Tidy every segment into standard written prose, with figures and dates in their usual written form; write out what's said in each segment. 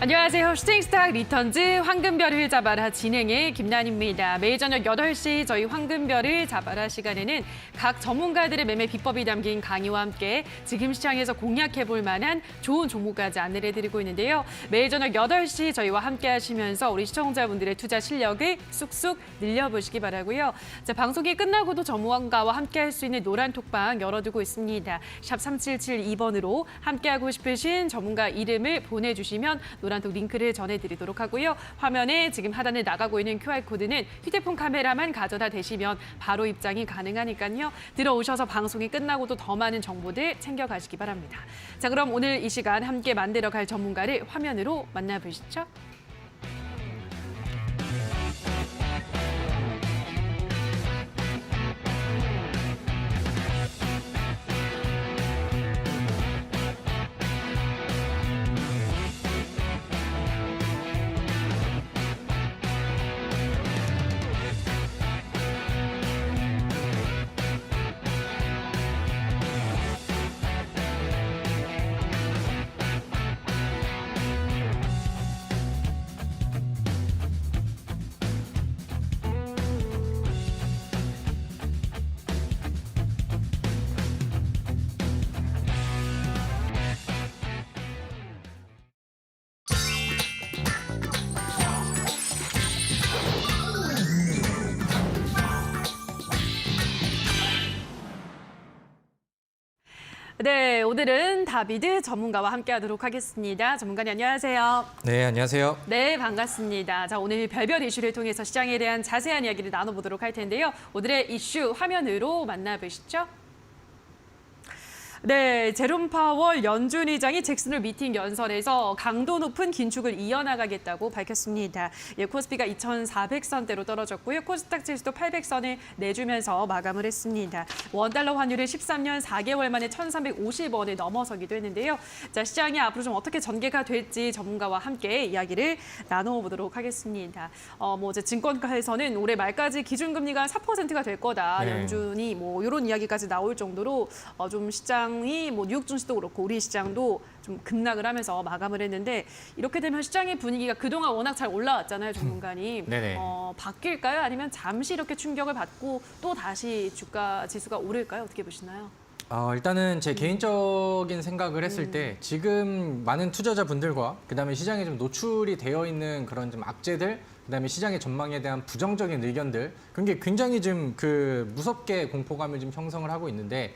안녕하세요. 슈팅스탁 리턴즈 황금별을 잡아라 진행의 김난입니다. 매일 저녁 8시 저희 황금별을 잡아라 시간에는 각 전문가들의 매매 비법이 담긴 강의와 함께 지금 시장에서 공략해볼 만한 좋은 종목까지 안내를 해드리고 있는데요. 매일 저녁 8시 저희와 함께 하시면서 우리 시청자분들의 투자 실력을 쑥쑥 늘려보시기 바라고요. 자, 방송이 끝나고도 전문가와 함께 할 수 있는 노란 톡방 열어두고 있습니다. 샵 3772번으로 함께하고 싶으신 전문가 이름을 보내주시면 노란톡 링크를 전해드리도록 하고요. 화면에 지금 하단에 나가고 있는 QR코드는 휴대폰 카메라만 가져다 대시면 바로 입장이 가능하니까요. 들어오셔서 방송이 끝나고도 더 많은 정보들 챙겨가시기 바랍니다. 자, 그럼 오늘 이 시간 함께 만들어갈 전문가를 화면으로 만나보시죠. 네, 오늘은 다비드 전문가와 함께하도록 하겠습니다. 전문가님 안녕하세요. 네, 안녕하세요. 네, 반갑습니다. 자, 오늘 별별 이슈를 통해서 시장에 대한 자세한 이야기를 나눠보도록 할 텐데요. 오늘의 이슈 화면으로 만나보시죠. 네, 제롬 파월 연준 의장이 잭슨홀 미팅 연설에서 강도 높은 긴축을 이어나가겠다고 밝혔습니다. 예, 코스피가 2,400선대로 떨어졌고요. 코스닥 지수도 800선을 내주면서 마감을 했습니다. 원달러 환율은 13년 4개월 만에 1,350원을 넘어서기도 했는데요. 자, 시장이 앞으로 좀 어떻게 전개가 될지 전문가와 함께 이야기를 나눠보도록 하겠습니다. 이제 증권가에서는 올해 말까지 기준금리가 4%가 될 거다. 네. 연준이 이런 이야기까지 나올 정도로 좀 시장이 뉴욕 증시도 그렇고 우리 시장도 좀 급락을 하면서 마감을 했는데 이렇게 되면 시장의 분위기가 그동안 워낙 잘 올라왔잖아요, 전문가님. 네네. 바뀔까요? 아니면 잠시 이렇게 충격을 받고 또 다시 주가 지수가 오를까요? 어떻게 보시나요? 일단은 제 개인적인 생각을 했을 때 지금 많은 투자자분들과 그다음에 시장에 좀 노출이 되어 있는 그런 좀 악재들, 그다음에 시장의 전망에 대한 부정적인 의견들, 그런 게 굉장히 좀 무섭게 공포감을 좀 형성을 하고 있는데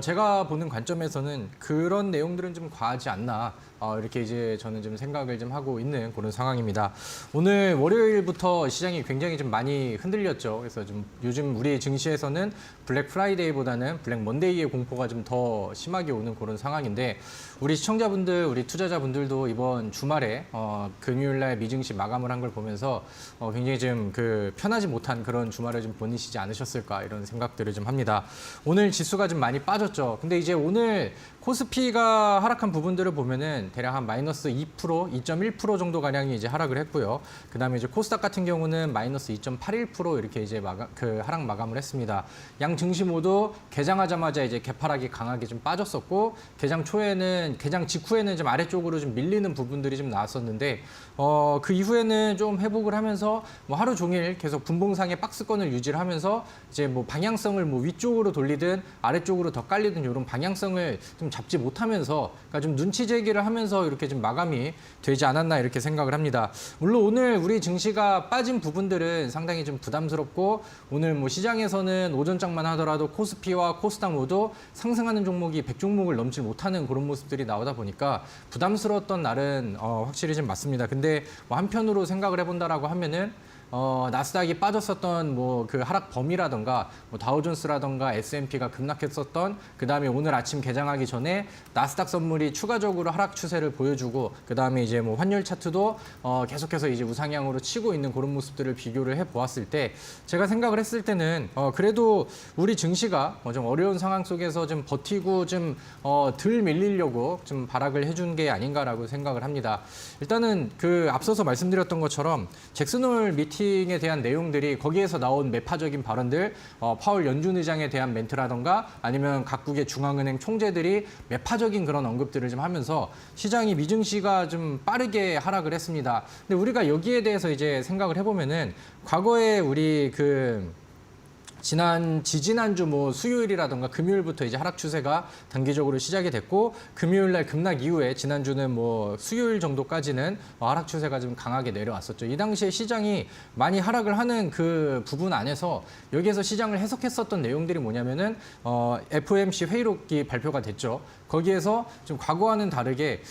제가 보는 관점에서는 그런 내용들은 좀 과하지 않나 이렇게 이제 저는 좀 생각을 좀 하고 있는 그런 상황입니다. 오늘 월요일부터 시장이 굉장히 좀 많이 흔들렸죠. 그래서 좀 요즘 우리 증시에서는 블랙 프라이데이보다는 블랙 먼데이의 공포가 좀 더 심하게 오는 그런 상황인데 우리 시청자분들, 우리 투자자분들도 이번 주말에 금요일날 미증시 마감을 한 걸 보면서 굉장히 좀 편하지 못한 그런 주말을 좀 보내시지 않으셨을까 이런 생각들을 좀 합니다. 오늘 지수가 좀 많이 빠졌죠. 근데 이제 오늘 코스피가 하락한 부분들을 보면은 대략 한 마이너스 2%, 2.1% 정도 가량이 이제 하락을 했고요. 그다음에 이제 코스닥 같은 경우는 마이너스 2.81% 이렇게 이제 하락 마감을 했습니다. 양 증시 모두 개장하자마자 이제 개파락이 강하게 좀 빠졌었고 개장 직후에는 좀 아래쪽으로 좀 밀리는 부분들이 좀 나왔었는데 그 이후에는 좀 회복을 하면서 하루 종일 계속 분봉상의 박스권을 유지를 하면서 이제 방향성을 위쪽으로 돌리든 아래쪽으로 더 깔리든 이런 방향성을 좀 잡지 못하면서 그러니까 좀 눈치 제기를 하면서 이렇게 좀 마감이 되지 않았나 이렇게 생각을 합니다. 물론 오늘 우리 증시가 빠진 부분들은 상당히 좀 부담스럽고 오늘 시장에서는 오전장만 하더라도 코스피와 코스닥 모두 상승하는 종목이 100종목을 넘지 못하는 그런 모습들이 나오다 보니까 부담스러웠던 날은 확실히 좀 맞습니다. 근데 한편으로 생각을 해본다라고 하면은 나스닥이 빠졌었던 그 하락 범위라던가 다우존스라던가 S&P가 급락했었던 그다음에 오늘 아침 개장하기 전에 나스닥 선물이 추가적으로 하락 추세를 보여주고 그다음에 이제 환율 차트도 계속해서 이제 우상향으로 치고 있는 그런 모습들을 비교를 해 보았을 때 제가 생각을 했을 때는 그래도 우리 증시가 좀 어려운 상황 속에서 좀 버티고 좀 덜 밀리려고 좀 발악을 해준 게 아닌가라고 생각을 합니다. 일단은 앞서서 말씀드렸던 것처럼 잭슨홀 미팅 미팅에 대한 내용들이 거기에서 나온 매파적인 발언들, 파월 연준 의장에 대한 멘트라던가 아니면 각국의 중앙은행 총재들이 매파적인 그런 언급들을 좀 하면서 시장이 미증시가 좀 빠르게 하락을 했습니다. 근데 우리가 여기에 대해서 이제 생각을 해보면은 과거에 우리 지난주 뭐 수요일이라던가 금요일부터 이제 하락 추세가 단기적으로 시작이 됐고 금요일 날 급락 이후에 지난주는 뭐 수요일 정도까지는 하락 추세가 좀 강하게 내려왔었죠. 이 당시에 시장이 많이 하락을 하는 그 부분 안에서 여기에서 시장을 해석했었던 내용들이 뭐냐면은 FOMC 회의록이 발표가 됐죠. 거기에서 좀 과거와는 다르게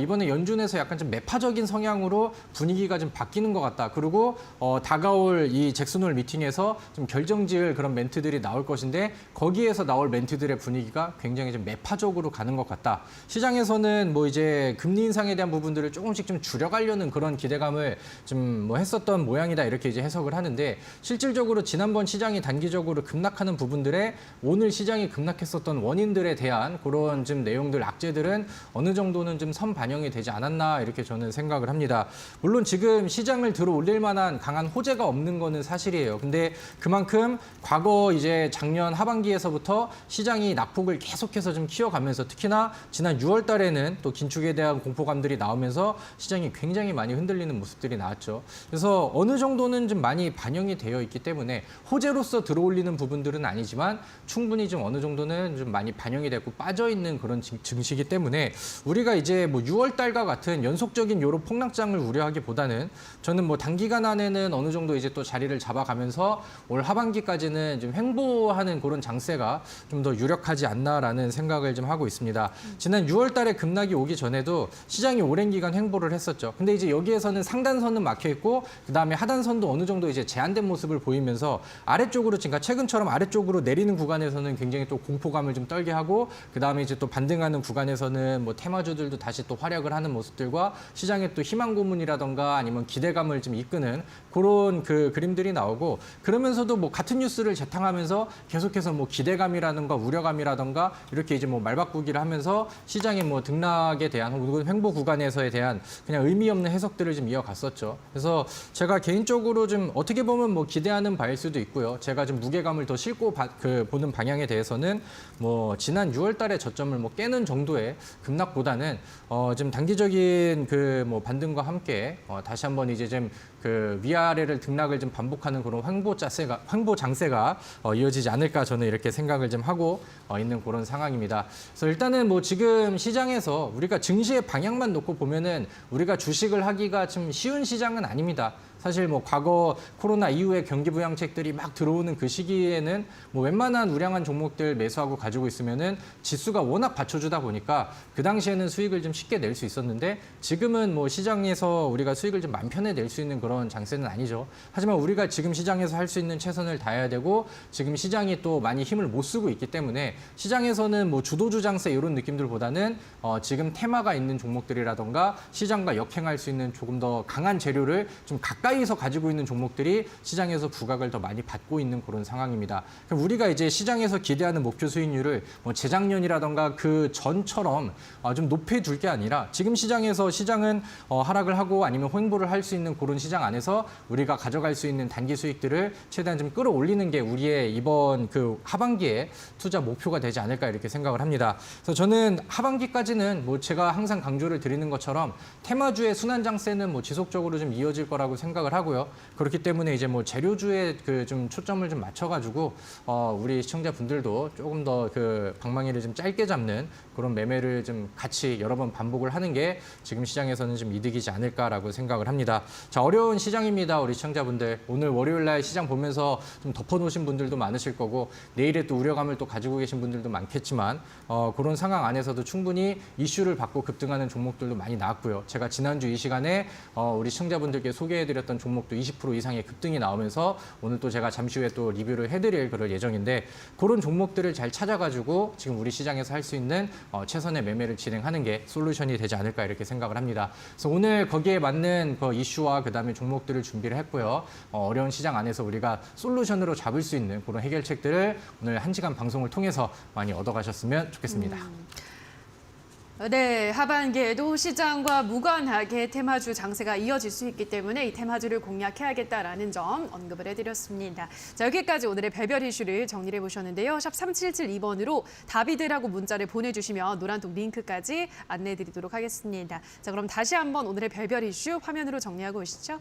이번에 연준에서 약간 좀 매파적인 성향으로 분위기가 좀 바뀌는 것 같다. 그리고 다가올 이 잭슨홀 미팅에서 좀 결정지을 그런 멘트들이 나올 것인데 거기에서 나올 멘트들의 분위기가 굉장히 좀 매파적으로 가는 것 같다. 시장에서는 뭐 이제 금리 인상에 대한 부분들을 조금씩 좀 줄여가려는 그런 기대감을 좀 뭐 했었던 모양이다. 이렇게 이제 해석을 하는데 실질적으로 지난번 시장이 단기적으로 급락하는 부분들에 오늘 시장이 급락했었던 원인들에 대한 그런 좀 내용들, 악재들은 어느 정도는 좀 선반영이 되지 않았나 이렇게 저는 생각을 합니다. 물론 지금 시장을 들어 올릴 만한 강한 호재가 없는 거는 사실이에요. 근데 그만큼 과거 이제 작년 하반기에서부터 시장이 낙폭을 계속해서 좀 키워가면서 특히나 지난 6월 달에는 또 긴축에 대한 공포감들이 나오면서 시장이 굉장히 많이 흔들리는 모습들이 나왔죠. 그래서 어느 정도는 좀 많이 반영이 되어 있기 때문에 호재로서 들어올리는 부분들은 아니지만 충분히 좀 어느 정도는 좀 많이 반영이 되고 빠져 있는 그런 증시이기 때문에 우리가 이제 뭐 6월 달과 같은 연속적인 요런 폭락장을 우려하기보다는 저는 뭐 단기간 안에는 어느 정도 이제 또 자리를 잡아가면서 올 하반기까지는 좀 횡보하는 그런 장세가 좀 더 유력하지 않나라는 생각을 좀 하고 있습니다. 지난 6월 달에 급락이 오기 전에도 시장이 오랜 기간 횡보를 했었죠. 근데 이제 여기에서는 상단선은 막혀 있고 그다음에 하단선도 어느 정도 이제 제한된 모습을 보이면서 아래쪽으로 그러니까 최근처럼 아래쪽으로 내리는 구간에서는 굉장히 또 공포감을 좀 떨게 하고 그다음에 이제 또 반등하는 구간에서는 뭐 테마주들도 다시 또 활약을 하는 모습들과 시장의 또 희망 고문이라던가 아니면 기대감을 좀 이끄는 그런 그 그림들이 나오고 그러면서도 뭐 같은 뉴스를 재탕하면서 계속해서 뭐 기대감이라든가 우려감이라든가 이렇게 이제 뭐 말바꾸기를 하면서 시장의 뭐 등락에 대한 혹은 횡보 구간에서에 대한 그냥 의미 없는 해석들을 좀 이어갔었죠. 그래서 제가 개인적으로 좀 어떻게 보면 뭐 기대하는 바일 수도 있고요. 제가 좀 무게감을 더 싣고 보는 방향에 대해서는 뭐 지난 6월 달에 저점을 뭐 깨는 정도의 급락보다는 좀 단기적인 그 뭐 반등과 함께 다시 한번 이제 좀 그 위아래를 등락을 좀 반복하는 그런 횡보 장세가 이어지지 않을까 저는 이렇게 생각을 좀 하고 있는 그런 상황입니다. 그래서 일단은 뭐 지금 시장에서 우리가 증시의 방향만 놓고 보면은 우리가 주식을 하기가 좀 쉬운 시장은 아닙니다. 사실 뭐 과거 코로나 이후에 경기 부양책들이 막 들어오는 그 시기에는 뭐 웬만한 우량한 종목들 매수하고 가지고 있으면은 지수가 워낙 받쳐주다 보니까 그 당시에는 수익을 좀 쉽게 낼 수 있었는데 지금은 뭐 시장에서 우리가 수익을 좀 맘 편히 낼 수 있는 그런 장세는 아니죠. 하지만 우리가 지금 시장에서 할 수 있는 최선을 다해야 되고 지금 시장이 또 많이 힘을 못 쓰고 있기 때문에 시장에서는 뭐 주도주 장세 이런 느낌들보다는 지금 테마가 있는 종목들이라던가 시장과 역행할 수 있는 조금 더 강한 재료를 좀 가까이서 가지고 있는 종목들이 시장에서 부각을 더 많이 받고 있는 그런 상황입니다. 우리가 이제 시장에서 기대하는 목표 수익률을 뭐 재작년이라던가 그 전처럼 좀 높여둘 게 아니라 지금 시장에서 시장은 하락을 하고 아니면 횡보를 할 수 있는 그런 시장 안에서 우리가 가져갈 수 있는 단기 수익들을 최대한 좀 끌어올리는 게 우리의 이번 그 하반기에 투자 목표가 되지 않을까 이렇게 생각을 합니다. 그래서 저는 하반기까지는 뭐 제가 항상 강조를 드리는 것처럼 테마주의 순환 장세는 뭐 지속적으로 좀 이어질 거라고 생각을 하고요. 그렇기 때문에 이제 뭐 재료주에 그 좀 초점을 좀 맞춰가지고 우리 시청자분들도 조금 더 그 방망이를 좀 짧게 잡는 그런 매매를 좀 같이 여러 번 반복을 하는 게 지금 시장에서는 좀 이득이지 않을까라고 생각을 합니다. 자, 어려운 시장입니다, 우리 시청자분들. 오늘 월요일 날 시장 보면서 좀 덮어놓으신 분들도 많으실 거고 내일에 또 우려감을 또 가지고 계신 분들도 많겠지만 그런 상황 안에서도 충분히 이슈를 받고 급등하는 종목들도 많이 나왔고요. 제가 지난주 이 시간에 우리 시청자분들께 소개해드렸던 종목도 20% 이상의 급등이 나오면서 오늘 또 제가 잠시 후에 또 리뷰를 해드릴 그럴 예정인데 그런 종목들을 잘 찾아가지고 지금 우리 시장에서 할 수 있는 최선의 매매를 진행하는 게 솔루션이 되지 않을까 이렇게 생각을 합니다. 그래서 오늘 거기에 맞는 그 이슈와 그다음에 종목들을 준비를 했고요. 어려운 시장 안에서 우리가 솔루션으로 잡을 수 있는 그런 해결책들을 오늘 1시간 방송을 통해서 많이 얻어가셨으면 좋겠습니다. 네, 하반기에도 시장과 무관하게 테마주 장세가 이어질 수 있기 때문에 이 테마주를 공략해야겠다라는 점 언급을 해드렸습니다. 자, 여기까지 오늘의 별별 이슈를 정리해 보셨는데요. 샵 3772번으로 답이들하고 문자를 보내주시면 노란톡 링크까지 안내해드리도록 하겠습니다. 자, 그럼 다시 한번 오늘의 별별 이슈 화면으로 정리하고 오시죠.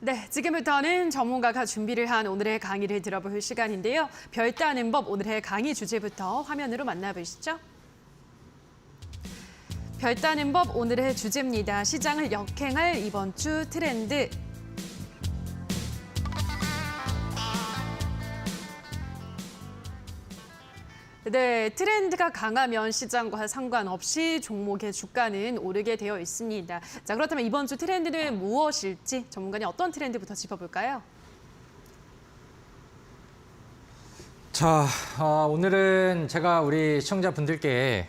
네, 지금부터는 전문가가 준비를 한 오늘의 강의를 들어볼 시간인데요. 별 따는 법 오늘의 강의 주제부터 화면으로 만나보시죠. 별 따는 법 오늘의 주제입니다. 시장을 역행할 이번 주 트렌드. 네, 트렌드가 강하면 시장과 상관없이 종목의 주가는 오르게 되어 있습니다. 자, 그렇다면 이번 주 트렌드는 무엇일지 전문가님 어떤 트렌드부터 짚어볼까요? 자, 오늘은 제가 우리 시청자분들께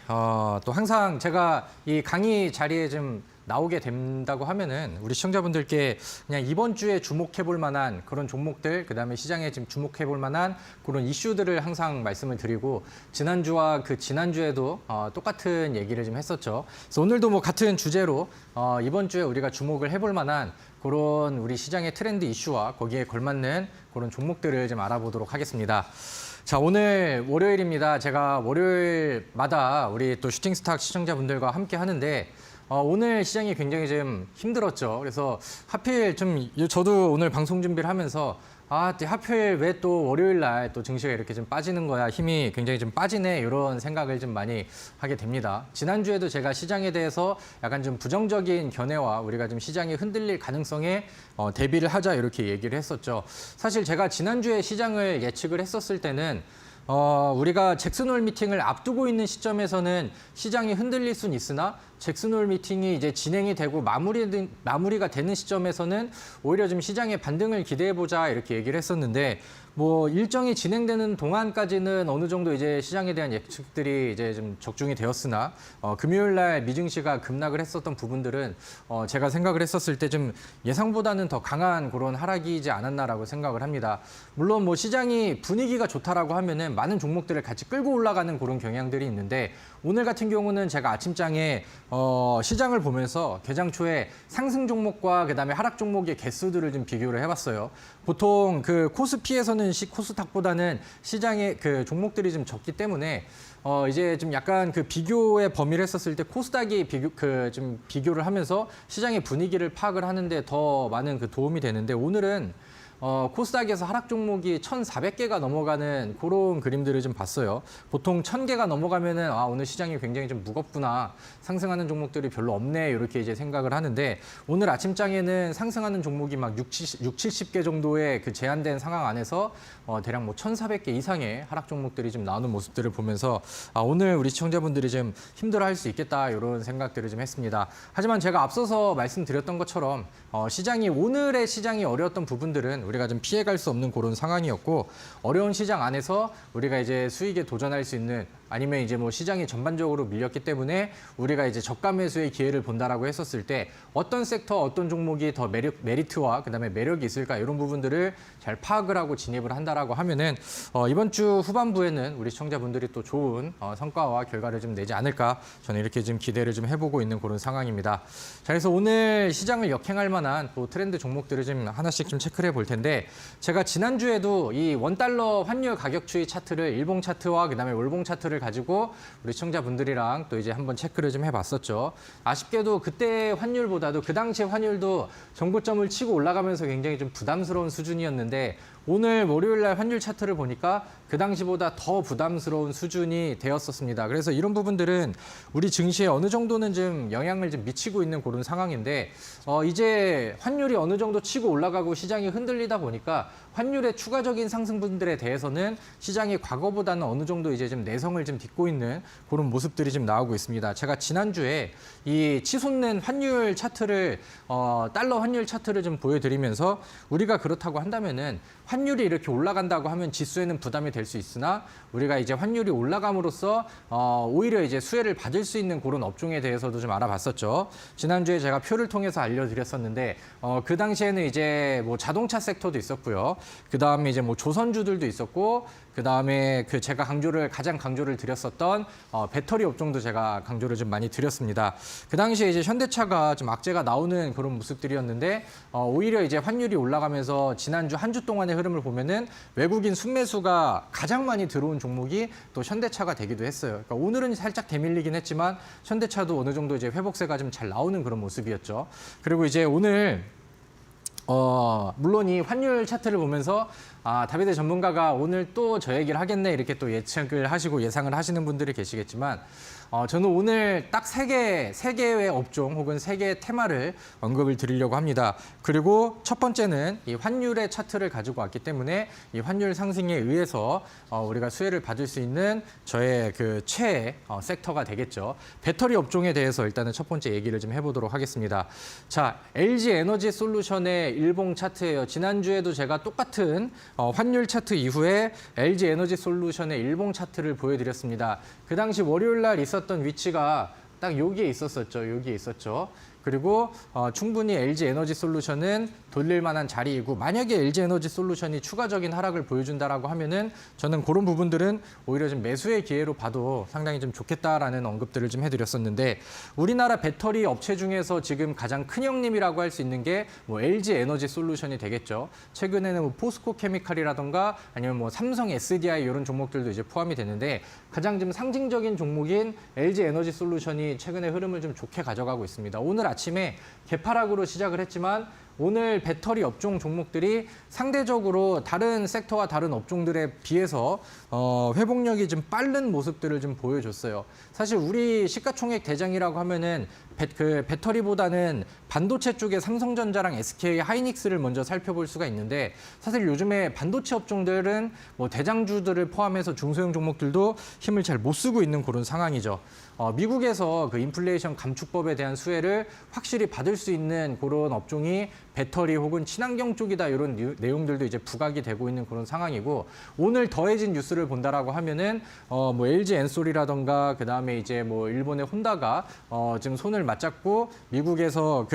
또 항상 제가 이 강의 자리에 좀 나오게 된다고 하면은 우리 시청자분들께 그냥 이번 주에 주목해 볼 만한 그런 종목들, 그다음에 시장에 지금 주목해 볼 만한 그런 이슈들을 항상 말씀을 드리고 지난주와 그 지난주에도 똑같은 얘기를 좀 했었죠. 그래서 오늘도 뭐 같은 주제로 이번 주에 우리가 주목을 해볼 만한 그런 우리 시장의 트렌드 이슈와 거기에 걸맞는 그런 종목들을 좀 알아보도록 하겠습니다. 자, 오늘 월요일입니다. 제가 월요일마다 우리 또 슈팅스탁 시청자분들과 함께 하는데 오늘 시장이 굉장히 좀 힘들었죠. 그래서 하필 좀 저도 오늘 방송 준비를 하면서 하필 왜 또 월요일 날 또 증시가 이렇게 좀 빠지는 거야. 힘이 굉장히 좀 빠지네. 이런 생각을 좀 많이 하게 됩니다. 지난주에도 제가 시장에 대해서 약간 좀 부정적인 견해와 우리가 좀 시장이 흔들릴 가능성에 대비를 하자 이렇게 얘기를 했었죠. 사실 제가 지난주에 시장을 예측을 했었을 때는 우리가 잭슨홀 미팅을 앞두고 있는 시점에서는 시장이 흔들릴 수는 있으나 잭슨홀 미팅이 이제 진행이 되고 마무리가 되는 시점에서는 오히려 좀 시장의 반등을 기대해보자 이렇게 얘기를 했었는데 뭐 일정이 진행되는 동안까지는 어느 정도 이제 시장에 대한 예측들이 이제 좀 적중이 되었으나 금요일 날 미증시가 급락을 했었던 부분들은 제가 생각을 했었을 때 좀 예상보다는 더 강한 그런 하락이지 않았나라고 생각을 합니다. 물론 뭐 시장이 분위기가 좋다라고 하면은 많은 종목들을 같이 끌고 올라가는 그런 경향들이 있는데 오늘 같은 경우는 제가 아침장에 시장을 보면서 개장 초에 상승 종목과 그다음에 하락 종목의 개수들을 좀 비교를 해봤어요. 보통 그 코스피에서는 코스닥보다는 시장의 그 종목들이 좀 적기 때문에 이제 좀 약간 그 비교의 범위를 했었을 때 코스닥이 비교를 하면서 시장의 분위기를 파악을 하는데 더 많은 그 도움이 되는데 오늘은 코스닥에서 하락 종목이 1,400개가 넘어가는 그런 그림들을 좀 봤어요. 보통 1,000개가 넘어가면은 오늘 시장이 굉장히 좀 무겁구나. 상승하는 종목들이 별로 없네. 이렇게 이제 생각을 하는데 오늘 아침장에는 상승하는 종목이 막 70개 정도의 그 제한된 상황 안에서 대략 뭐 1,400개 이상의 하락 종목들이 좀 나오는 모습들을 보면서 오늘 우리 시청자분들이 좀 힘들어할 수 있겠다 이런 생각들을 좀 했습니다. 하지만 제가 앞서서 말씀드렸던 것처럼 오늘의 시장이 어려웠던 부분들은 우리가 좀 피해갈 수 없는 그런 상황이었고 어려운 시장 안에서 우리가 이제 수익에 도전할 수 있는 아니면 이제 뭐 시장이 전반적으로 밀렸기 때문에 우리가 이제 저가 매수의 기회를 본다라고 했었을 때 어떤 섹터, 어떤 종목이 더 메리트와 그다음에 매력이 있을까 이런 부분들을 잘 파악을 하고 진입을 한다라고 하면은 이번 주 후반부에는 우리 시청자분들이 또 좋은 성과와 결과를 좀 내지 않을까 저는 이렇게 좀 기대를 좀 해보고 있는 그런 상황입니다. 자, 그래서 오늘 시장을 역행할 만한 또 트렌드 종목들을 좀 하나씩 좀 체크를 해볼 텐데 제가 지난주에도 이 원달러 환율 가격 추이 차트를 일봉 차트와 그다음에 월봉 차트를 가지고 우리 시청자분들이랑 또 이제 한번 체크를 좀 해봤었죠. 아쉽게도 그때 환율보다도 그 당시에 환율도 정고점을 치고 올라가면서 굉장히 좀 부담스러운 수준이었는데 오늘 월요일 날 환율 차트를 보니까 그 당시보다 더 부담스러운 수준이 되었었습니다. 그래서 이런 부분들은 우리 증시에 어느 정도는 좀 영향을 좀 미치고 있는 그런 상황인데 이제 환율이 어느 정도 치고 올라가고 시장이 흔들리다 보니까 환율의 추가적인 상승분들에 대해서는 시장이 과거보다는 어느 정도 이제 좀 내성을 좀 딛고 있는 그런 모습들이 좀 나오고 있습니다. 제가 지난주에 이 치솟는 환율 차트를 달러 환율 차트를 좀 보여드리면서 우리가 그렇다고 한다면은 환율이 이렇게 올라간다고 하면 지수에는 부담이 될 수 있으나 우리가 이제 환율이 올라감으로써 오히려 이제 수혜를 받을 수 있는 그런 업종에 대해서도 좀 알아봤었죠. 지난주에 제가 표를 통해서 알려드렸었는데 그 당시에는 이제 뭐 자동차 섹터도 있었고요. 그 다음에 이제 뭐 조선주들도 있었고 그 다음에 제가 가장 강조를 드렸었던 배터리 업종도 제가 강조를 좀 많이 드렸습니다. 그 당시에 이제 현대차가 좀 악재가 나오는 그런 모습들이었는데 오히려 이제 환율이 올라가면서 지난주 한 주 동안의 흐름을 보면은 외국인 순매수가 가장 많이 들어온 종목이 또 현대차가 되기도 했어요. 그러니까 오늘은 살짝 대밀리긴 했지만 현대차도 어느 정도 이제 회복세가 좀 잘 나오는 그런 모습이었죠. 그리고 이제 오늘 물론 이 환율 차트를 보면서 다비드 전문가가 오늘 또 저 얘기를 하겠네 이렇게 또 예측을 하시고 예상을 하시는 분들이 계시겠지만 저는 오늘 딱 세 개의 업종 혹은 세 개의 테마를 언급을 드리려고 합니다. 그리고 첫 번째는 이 환율의 차트를 가지고 왔기 때문에 이 환율 상승에 의해서 우리가 수혜를 받을 수 있는 저의 그 최애 섹터가 되겠죠. 배터리 업종에 대해서 일단은 첫 번째 얘기를 좀 해보도록 하겠습니다. 자, LG 에너지 솔루션의 일봉 차트예요. 지난주에도 제가 똑같은 환율 차트 이후에 LG 에너지 솔루션의 일봉 차트를 보여드렸습니다. 그 당시 월요일 날 있었던 위치가 딱 여기에 있었었죠. 여기에 있었죠. 그리고 충분히 LG 에너지 솔루션은 돌릴 만한 자리이고 만약에 LG 에너지 솔루션이 추가적인 하락을 보여준다라고 하면은 저는 그런 부분들은 오히려 좀 매수의 기회로 봐도 상당히 좀 좋겠다라는 언급들을 좀 해드렸었는데 우리나라 배터리 업체 중에서 지금 가장 큰 형님이라고 할 수 있는 게 뭐 LG 에너지 솔루션이 되겠죠. 최근에는 뭐 포스코 케미칼이라던가 아니면 뭐 삼성 SDI 이런 종목들도 이제 포함이 되는데 가장 좀 상징적인 종목인 LG 에너지 솔루션이 최근에 흐름을 좀 좋게 가져가고 있습니다. 오늘 아침에 개파락으로 시작을 했지만 오늘 배터리 업종 종목들이 상대적으로 다른 섹터와 다른 업종들에 비해서 회복력이 좀 빠른 모습들을 좀 보여줬어요. 사실 우리 시가총액 대장이라고 하면은 배터리보다는 반도체 쪽에 삼성전자랑 SK 하이닉스를 먼저 살펴볼 수가 있는데 사실 요즘에 반도체 업종들은 뭐 대장주들을 포함해서 중소형 종목들도 힘을 잘 못 쓰고 있는 그런 상황이죠. 미국에서 그 인플레이션 감축법에 대한 수혜를 확실히 받을 수 있는 그런 업종이 배터리 혹은 친환경 쪽이다 이런 내용들도 이제 부각이 되고 있는 그런 상황이고 오늘 더해진 뉴스를 본다라고 하면은 뭐 LG 엔솔이라던가 그 다음에 이제 뭐 일본의 혼다가 지금 손을 맞잡고 미국에서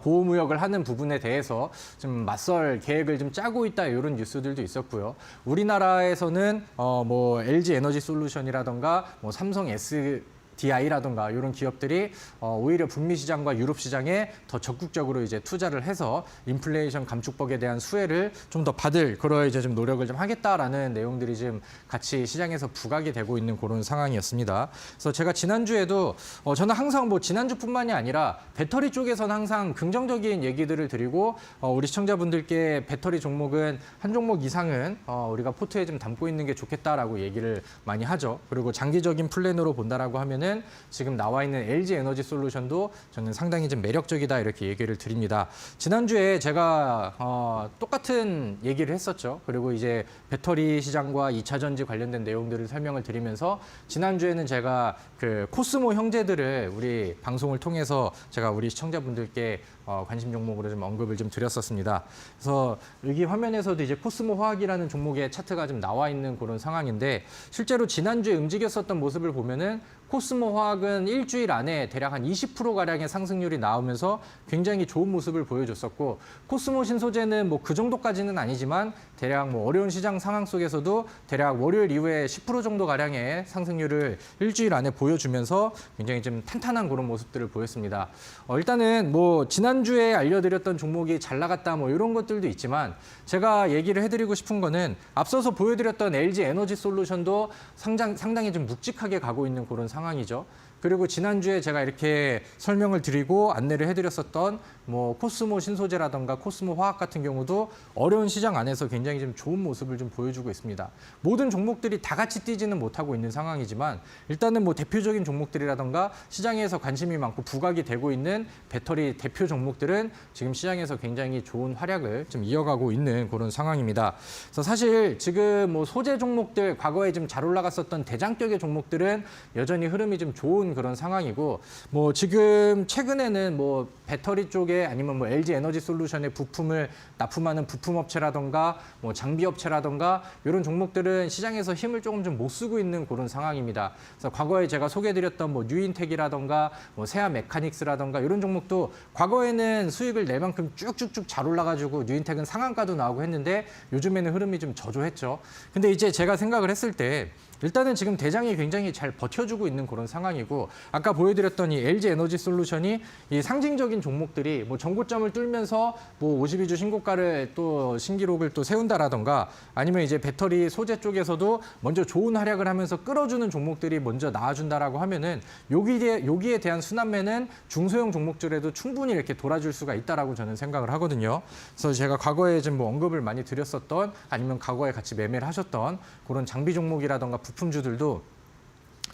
보호무역을 하는 부분에 대해서 좀 맞설 계획을 좀 짜고 있다 이런 뉴스들도 있었고요. 우리나라에서는 뭐 LG 에너지 솔루션이라던가 뭐 삼성 SDI DI라든가 이런 기업들이 오히려 북미 시장과 유럽 시장에 더 적극적으로 이제 투자를 해서 인플레이션 감축법에 대한 수혜를 좀 더 받을 그런 이제 좀 노력을 좀 하겠다라는 내용들이 지금 같이 시장에서 부각이 되고 있는 그런 상황이었습니다. 그래서 제가 지난주에도 저는 항상 뭐 지난주뿐만이 아니라 배터리 쪽에서는 항상 긍정적인 얘기들을 드리고 우리 시청자분들께 배터리 종목은 한 종목 이상은 우리가 포트에 좀 담고 있는 게 좋겠다라고 얘기를 많이 하죠. 그리고 장기적인 플랜으로 본다라고 하면은 지금 나와 있는 LG 에너지 솔루션도 저는 상당히 좀 매력적이다 이렇게 얘기를 드립니다. 지난주에 제가 똑같은 얘기를 했었죠. 그리고 이제 배터리 시장과 2차 전지 관련된 내용들을 설명을 드리면서 지난주에는 제가 그 코스모 형제들을 우리 방송을 통해서 제가 우리 시청자분들께 관심 종목으로 좀 언급을 좀 드렸었습니다. 그래서 여기 화면에서도 이제 코스모 화학이라는 종목의 차트가 좀 나와 있는 그런 상황인데 실제로 지난주에 움직였었던 모습을 보면은 코스모 화학은 일주일 안에 대략 한 20%가량의 상승률이 나오면서 굉장히 좋은 모습을 보여줬었고 코스모 신소재는 뭐 그 정도까지는 아니지만 대략 뭐 어려운 시장 상황 속에서도 대략 월요일 이후에 10% 정도가량의 상승률을 일주일 안에 보여주면서 굉장히 좀 탄탄한 그런 모습들을 보였습니다. 일단은 뭐 지난주에 알려드렸던 종목이 잘 나갔다 뭐 이런 것들도 있지만 제가 얘기를 해드리고 싶은 거는 앞서서 보여드렸던 LG 에너지 솔루션도 상당히 좀 묵직하게 가고 있는 그런 상황이죠. 그리고 지난주에 제가 이렇게 설명을 드리고 안내를 해드렸었던 뭐 코스모 신소재라든가 코스모 화학 같은 경우도 어려운 시장 안에서 굉장히 좀 좋은 모습을 좀 보여주고 있습니다. 모든 종목들이 다 같이 뛰지는 못하고 있는 상황이지만 일단은 뭐 대표적인 종목들이라든가 시장에서 관심이 많고 부각이 되고 있는 배터리 대표 종목들은 지금 시장에서 굉장히 좋은 활약을 좀 이어가고 있는 그런 상황입니다. 그래서 사실 지금 뭐 소재 종목들 과거에 좀 잘 올라갔었던 대장격의 종목들은 여전히 흐름이 좀 좋은 그런 상황이고 뭐 지금 최근에는 뭐 배터리 쪽에 아니면 뭐 LG 에너지 솔루션의 부품을 납품하는 부품업체라던가 뭐 장비업체라던가 이런 종목들은 시장에서 힘을 조금 좀 못 쓰고 있는 그런 상황입니다. 그래서 과거에 제가 소개해드렸던 뭐 뉴인텍이라던가 뭐 세아 메카닉스라던가 이런 종목도 과거에는 수익을 낼 만큼 쭉쭉쭉 잘 올라가지고 뉴인텍은 상한가도 나오고 했는데 요즘에는 흐름이 좀 저조했죠. 근데 이제 제가 생각을 했을 때 일단은 지금 대장이 굉장히 잘 버텨주고 있는 그런 상황이고 아까 보여드렸던 이 LG 에너지 솔루션이 이 상징적인 종목들이 뭐 전고점을 뚫면서 뭐 52주 신고가를 또 신기록을 또 세운다라던가 아니면 이제 배터리 소재 쪽에서도 먼저 좋은 활약을 하면서 끌어주는 종목들이 먼저 나와준다라고 하면은 여기에 대한 순환매는 중소형 종목들에도 충분히 이렇게 돌아줄 수가 있다라고 저는 생각을 하거든요. 그래서 제가 과거에 좀 뭐 언급을 많이 드렸었던 아니면 과거에 같이 매매를 하셨던 그런 장비 종목이라던가 부품주들도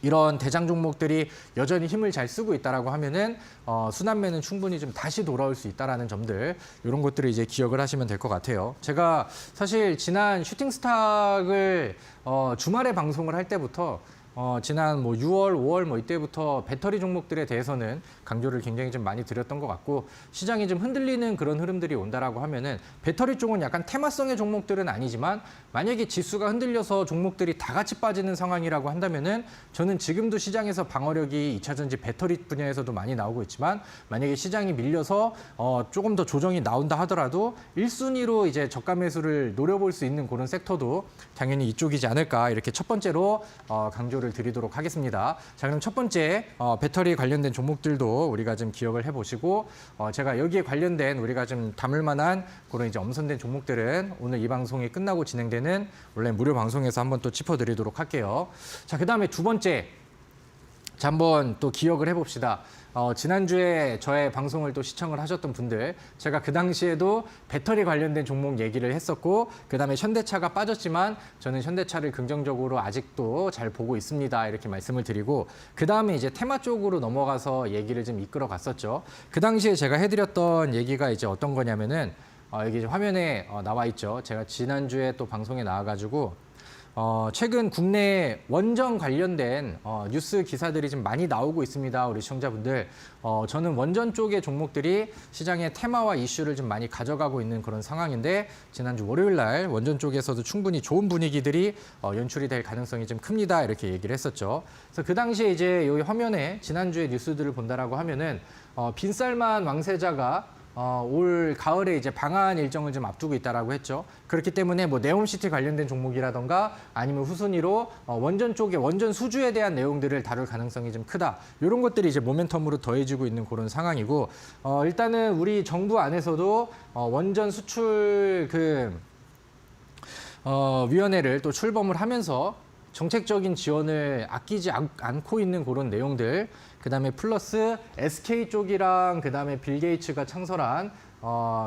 이런 대장 종목들이 여전히 힘을 잘 쓰고 있다라고 하면은 순환매는 충분히 좀 다시 돌아올 수 있다라는 점들 이런 것들을 이제 기억을 하시면 될 것 같아요. 제가 사실 지난 슈팅스탁을 주말에 방송을 할 때부터 지난 뭐 6월, 5월 뭐 이때부터 배터리 종목들에 대해서는 강조를 굉장히 좀 많이 드렸던 것 같고 시장이 좀 흔들리는 그런 흐름들이 온다라고 하면은 배터리 쪽은 약간 테마성의 종목들은 아니지만 만약에 지수가 흔들려서 종목들이 다 같이 빠지는 상황이라고 한다면은 저는 지금도 시장에서 방어력이 2차 전지 배터리 분야에서도 많이 나오고 있지만 만약에 시장이 밀려서 조금 더 조정이 나온다 하더라도 1순위로 이제 저가 매수를 노려볼 수 있는 그런 섹터도 당연히 이쪽이지 않을까 이렇게 첫 번째로 강조를 드리도록 하겠습니다. 자, 그럼 첫 번째 배터리 관련된 종목들도 우리가 좀 기억을 해보시고 제가 여기에 관련된 우리가 좀 담을 만한 그런 이제 엄선된 종목들은 오늘 이 방송이 끝나고 진행되는 원래 무료 방송에서 한번 또 짚어드리도록 할게요. 자, 그다음에 두 번째. 자, 한번 또 기억을 해봅시다. 지난주에 저의 방송을 또 시청을 하셨던 분들, 제가 그 당시에도 배터리 관련된 종목 얘기를 했었고, 그 다음에 현대차가 빠졌지만 저는 현대차를 긍정적으로 아직도 잘 보고 있습니다. 이렇게 말씀을 드리고, 그 다음에 이제 테마 쪽으로 넘어가서 얘기를 좀 이끌어 갔었죠. 그 당시에 제가 해드렸던 얘기가 이제 어떤 거냐면은, 여기 화면에 나와 있죠. 제가 지난주에 또 방송에 나와가지고, 최근 국내 원전 관련된 뉴스 기사들이 좀 많이 나오고 있습니다. 우리 시청자분들. 저는 원전 쪽의 종목들이 시장의 테마와 이슈를 좀 많이 가져가고 있는 그런 상황인데 지난주 월요일 날 원전 쪽에서도 충분히 좋은 분위기들이 연출이 될 가능성이 좀 큽니다. 이렇게 얘기를 했었죠. 그래서 그 당시에 이제 여기 화면에 지난주에 뉴스들을 본다라고 하면은 빈쌀만 왕세자가 올 가을에 이제 방한 일정을 좀 앞두고 있다라고 했죠. 그렇기 때문에 뭐 네옴시티 관련된 종목이라던가 아니면 후순위로 원전 쪽에 원전 수주에 대한 내용들을 다룰 가능성이 좀 크다. 이런 것들이 이제 모멘텀으로 더해지고 있는 그런 상황이고 일단은 우리 정부 안에서도 원전 수출 위원회를 또 출범을 하면서 정책적인 지원을 아끼지 않고 있는 그런 내용들, 그다음에 플러스 SK 쪽이랑 그다음에 빌 게이츠가 창설한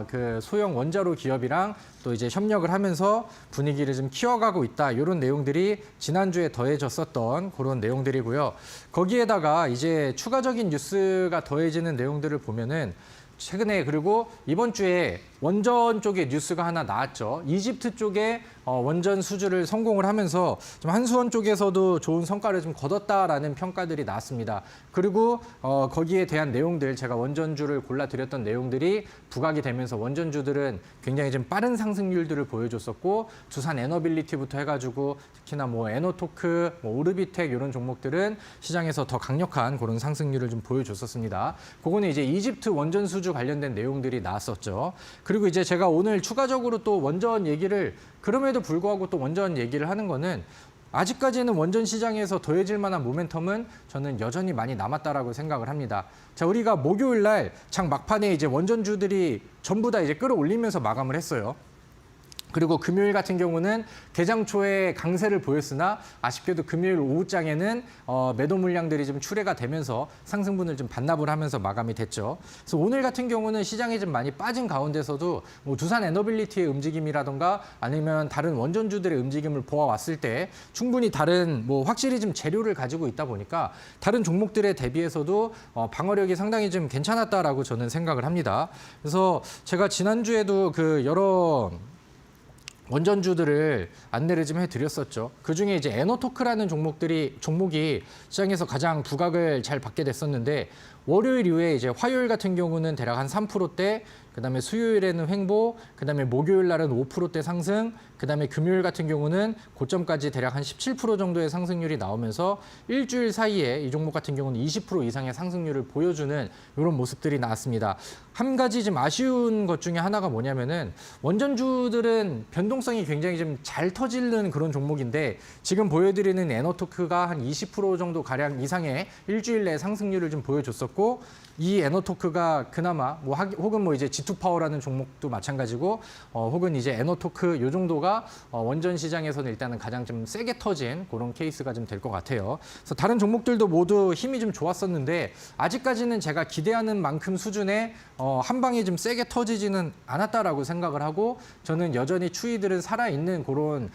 그 소형 원자로 기업이랑 또 이제 협력을 하면서 분위기를 좀 키워가고 있다. 이런 내용들이 지난주에 더해졌었던 그런 내용들이고요. 거기에다가 이제 추가적인 뉴스가 더해지는 내용들을 보면은 최근에 그리고 이번 주에 원전 쪽에 뉴스가 하나 나왔죠. 이집트 쪽에 원전 수주를 성공을 하면서 좀 한수원 쪽에서도 좋은 성과를 좀 거뒀다라는 평가들이 나왔습니다. 그리고 거기에 대한 내용들, 제가 원전주를 골라드렸던 내용들이 부각이 되면서 원전주들은 굉장히 좀 빠른 상승률들을 보여줬었고 두산 에너빌리티부터 해가지고 특히나 뭐 에너토크, 뭐 오르비텍 이런 종목들은 시장에서 더 강력한 그런 상승률을 좀 보여줬었습니다. 그거는 이제 이집트 원전 수주 관련된 내용들이 나왔었죠. 그리고 이제 제가 오늘 추가적으로 또 원전 얘기를 그럼에도 불구하고 또 원전 얘기를 하는 거는 아직까지는 원전 시장에서 더해질 만한 모멘텀은 저는 여전히 많이 남았다라고 생각을 합니다. 자, 우리가 목요일 날 장 막판에 이제 원전주들이 전부 다 이제 끌어올리면서 마감을 했어요. 그리고 금요일 같은 경우는 개장 초에 강세를 보였으나 아쉽게도 금요일 오후장에는 매도 물량들이 좀 출회가 되면서 상승분을 좀 반납을 하면서 마감이 됐죠. 그래서 오늘 같은 경우는 시장이 좀 많이 빠진 가운데서도 뭐 두산 에너빌리티의 움직임이라던가 아니면 다른 원전주들의 움직임을 보아왔을 때 충분히 다른 뭐 확실히 좀 재료를 가지고 있다 보니까 다른 종목들에 대비해서도 방어력이 상당히 좀 괜찮았다라고 저는 생각을 합니다. 그래서 제가 지난주에도 그 여러 원전주들을 안내를 좀 해드렸었죠. 그중에 이제 에너토크라는 종목이 시장에서 가장 부각을 잘 받게 됐었는데 월요일 이후에 이제 화요일 같은 경우는 대략 한 3%대, 그다음에 수요일에는 횡보, 그다음에 목요일 날은 5%대 상승, 그다음에 금요일 같은 경우는 고점까지 대략 한 17% 정도의 상승률이 나오면서 일주일 사이에 이 종목 같은 경우는 20% 이상의 상승률을 보여주는 이런 모습들이 나왔습니다. 한 가지 좀 아쉬운 것 중에 하나가 뭐냐면은 원전주들은 변동성이 굉장히 좀 잘 터지는 그런 종목인데 지금 보여드리는 에너토크가 한 20% 정도 가량 이상의 일주일 내 상승률을 좀 보여줬었고 이 에너토크가 그나마 뭐 혹은 뭐 이제 G2파워라는 종목도 마찬가지고 혹은 이제 에너토크 요 정도가 원전 시장에서는 일단은 가장 좀 세게 터진 그런 케이스가 좀 될 것 같아요. 그래서 다른 종목들도 모두 힘이 좀 좋았었는데 아직까지는 제가 기대하는 만큼 수준의 한 방에 좀 세게 터지지는 않았다라고 생각을 하고 저는 여전히 추이들은 살아있는 그런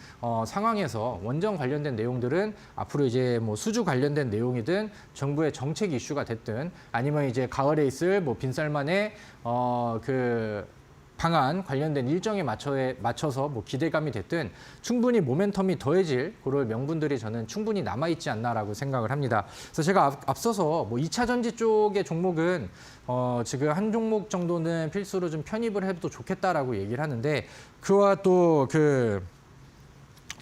상황에서 원전 관련된 내용들은 앞으로 이제 뭐 수주 관련된 내용이든 정부의 정책 이슈가 됐든 아니면 이제 가을에 있을 뭐 빈쌀만의 그 방안 관련된 일정에 맞춰서 뭐 기대감이 됐든 충분히 모멘텀이 더해질 그럴 명분들이 저는 충분히 남아있지 않나라고 생각을 합니다. 그래서 제가 앞서서 뭐 2차 전지 쪽의 종목은 지금 한 종목 정도는 필수로 좀 편입을 해도 좋겠다라고 얘기를 하는데 그와 또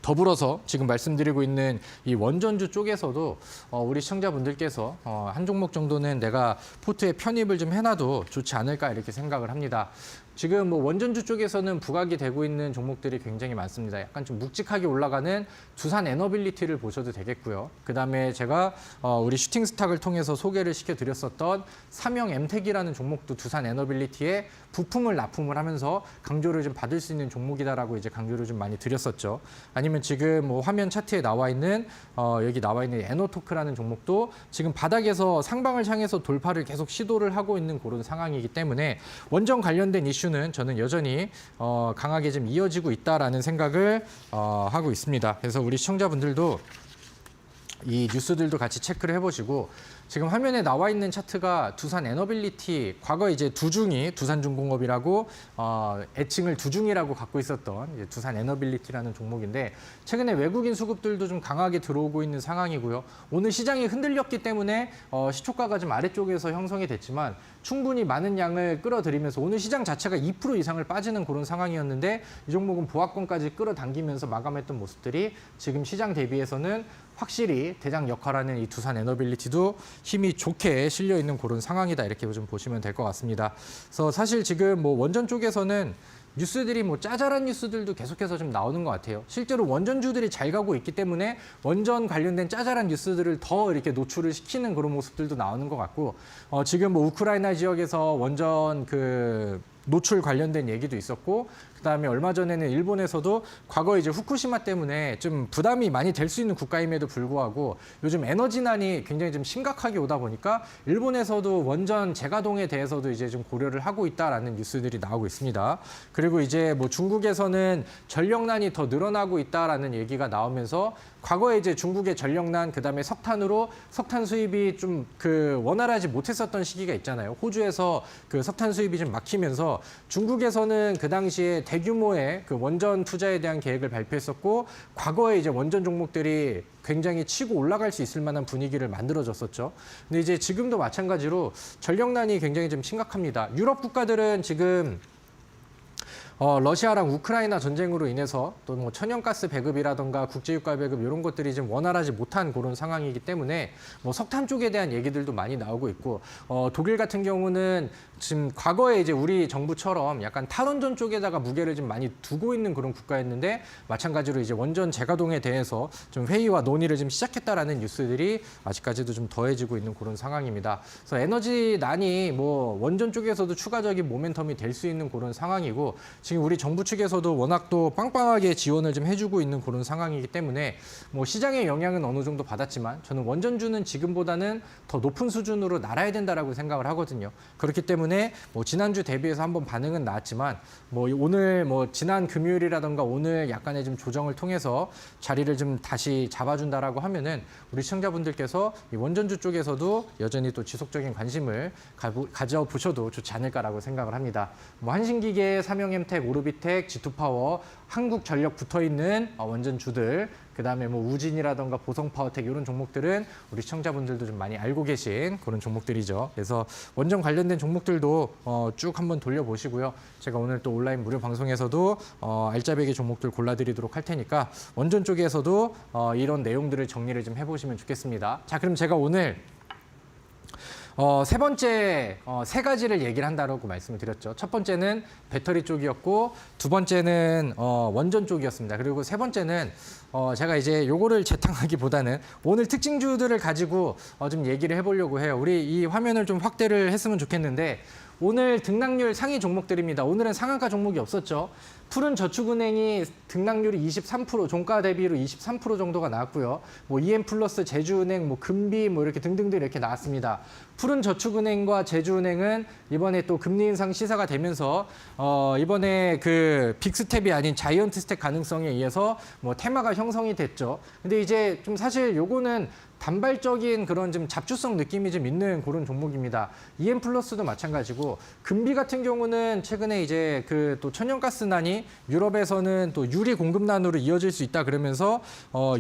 더불어서 지금 말씀드리고 있는 이 원전주 쪽에서도 우리 시청자분들께서 한 종목 정도는 내가 포트에 편입을 좀 해놔도 좋지 않을까 이렇게 생각을 합니다. 지금 뭐 원전주 쪽에서는 부각이 되고 있는 종목들이 굉장히 많습니다. 약간 좀 묵직하게 올라가는 두산 에너빌리티를 보셔도 되겠고요. 그다음에 제가 우리 슈팅스탁을 통해서 소개를 시켜드렸었던 삼형 엠텍이라는 종목도 두산 에너빌리티에 부품을 납품을 하면서 강조를 좀 받을 수 있는 종목이다라고 이제 강조를 좀 많이 드렸었죠. 아니면 지금 뭐 화면 차트에 나와 있는 여기 나와 있는 에너토크라는 종목도 지금 바닥에서 상방을 향해서 돌파를 계속 시도를 하고 있는 그런 상황이기 때문에 원전 관련된 이슈는 저는 여전히 강하게 좀 이어지고 있다라는 생각을 하고 있습니다. 그래서 우리 시청자분들도 이 뉴스들도 같이 체크를 해보시고 지금 화면에 나와 있는 차트가 두산 에너빌리티 과거 이제 두중이 두산중공업이라고 애칭을 두중이라고 갖고 있었던 이제 두산 에너빌리티라는 종목인데 최근에 외국인 수급들도 좀 강하게 들어오고 있는 상황이고요. 오늘 시장이 흔들렸기 때문에 시초가가 좀 아래쪽에서 형성이 됐지만 충분히 많은 양을 끌어들이면서 오늘 시장 자체가 2% 이상을 빠지는 그런 상황이었는데 이 종목은 보합권까지 끌어당기면서 마감했던 모습들이 지금 시장 대비해서는 확실히 대장 역할하는 이 두산 에너빌리티도 힘이 좋게 실려 있는 그런 상황이다 이렇게 좀 보시면 될 것 같습니다. 그래서 사실 지금 뭐 원전 쪽에서는 뉴스들이 뭐 짜잘한 뉴스들도 계속해서 좀 나오는 것 같아요. 실제로 원전주들이 잘 가고 있기 때문에 원전 관련된 짜잘한 뉴스들을 더 이렇게 노출을 시키는 그런 모습들도 나오는 것 같고, 지금 뭐 우크라이나 지역에서 원전 그 노출 관련된 얘기도 있었고, 그다음에 얼마 전에는 일본에서도 과거 이제 후쿠시마 때문에 좀 부담이 많이 될 수 있는 국가임에도 불구하고 요즘 에너지난이 굉장히 좀 심각하게 오다 보니까 일본에서도 원전 재가동에 대해서도 이제 좀 고려를 하고 있다라는 뉴스들이 나오고 있습니다. 그리고 이제 뭐 중국에서는 전력난이 더 늘어나고 있다라는 얘기가 나오면서 과거에 이제 중국의 전력난, 그다음에 석탄으로 석탄 수입이 좀 그 원활하지 못했었던 시기가 있잖아요. 호주에서 그 석탄 수입이 좀 막히면서 중국에서는 그 당시에 대규모의 그 원전 투자에 대한 계획을 발표했었고, 과거에 이제 원전 종목들이 굉장히 치고 올라갈 수 있을 만한 분위기를 만들어줬었죠. 근데 이제 지금도 마찬가지로 전력난이 굉장히 좀 심각합니다. 유럽 국가들은 지금 러시아랑 우크라이나 전쟁으로 인해서 또 뭐 천연가스 배급이라던가 국제유가 배급 이런 것들이 좀 원활하지 못한 그런 상황이기 때문에 뭐 석탄 쪽에 대한 얘기들도 많이 나오고 있고, 독일 같은 경우는 지금 과거에 이제 우리 정부처럼 약간 탈원전 쪽에다가 무게를 좀 많이 두고 있는 그런 국가였는데, 마찬가지로 이제 원전 재가동에 대해서 좀 회의와 논의를 좀 시작했다라는 뉴스들이 아직까지도 좀 더해지고 있는 그런 상황입니다. 그래서 에너지난이 뭐 원전 쪽에서도 추가적인 모멘텀이 될 수 있는 그런 상황이고, 지금 우리 정부 측에서도 워낙 또 빵빵하게 지원을 좀 해주고 있는 그런 상황이기 때문에 뭐 시장의 영향은 어느 정도 받았지만 저는 원전주는 지금보다는 더 높은 수준으로 날아야 된다라고 생각을 하거든요. 그렇기 때문에 뭐 지난주 대비해서 한번 반응은 나왔지만 뭐 오늘 뭐 지난 금요일이라던가 오늘 약간의 좀 조정을 통해서 자리를 좀 다시 잡아준다라고 하면은 우리 시청자분들께서 이 원전주 쪽에서도 여전히 또 지속적인 관심을 가져보셔도 좋지 않을까라고 생각을 합니다. 뭐 한신기계, 삼성엠텍, 오르비텍, G2파워, 한국전력 붙어있는 원전주들, 그다음에 뭐 우진이라던가 보성파워텍 이런 종목들은 우리 시청자분들도 좀 많이 알고 계신 그런 종목들이죠. 그래서 원전 관련된 종목들도 쭉 한번 돌려보시고요. 제가 오늘 또 온라인 무료 방송에서도 알짜배기 종목들 골라드리도록 할 테니까 원전 쪽에서도 이런 내용들을 정리를 좀 해보시면 좋겠습니다. 자, 그럼 제가 오늘 세 번째 세 가지를 얘기를 한다고 말씀을 드렸죠. 첫 번째는 배터리 쪽이었고, 두 번째는 원전 쪽이었습니다. 그리고 세 번째는 제가 이제 요거를 재탕하기보다는 오늘 특징주들을 가지고 좀 얘기를 해보려고 해요. 우리 이 화면을 좀 확대를 했으면 좋겠는데, 오늘 등락률 상위 종목들입니다. 오늘은 상한가 종목이 없었죠. 푸른저축은행이 등락률이 23%, 종가 대비로 23% 정도가 나왔고요. 뭐 EM플러스, 제주은행, 뭐 금비, 뭐 이렇게 등등등 이렇게 나왔습니다. 푸른저축은행과 제주은행은 이번에 또 금리 인상 시사가 되면서 이번에 그 빅스텝이 아닌 자이언트 스텝 가능성에 의해서 뭐 테마가 형성이 됐죠. 근데 이제 좀 사실 요거는 단발적인 그런 좀 잡주성 느낌이 좀 있는 그런 종목입니다. EM플러스도 마찬가지고, 금비 같은 경우는 최근에 이제 그 또 천연가스난이 유럽에서는 또 유리 공급난으로 이어질 수 있다 그러면서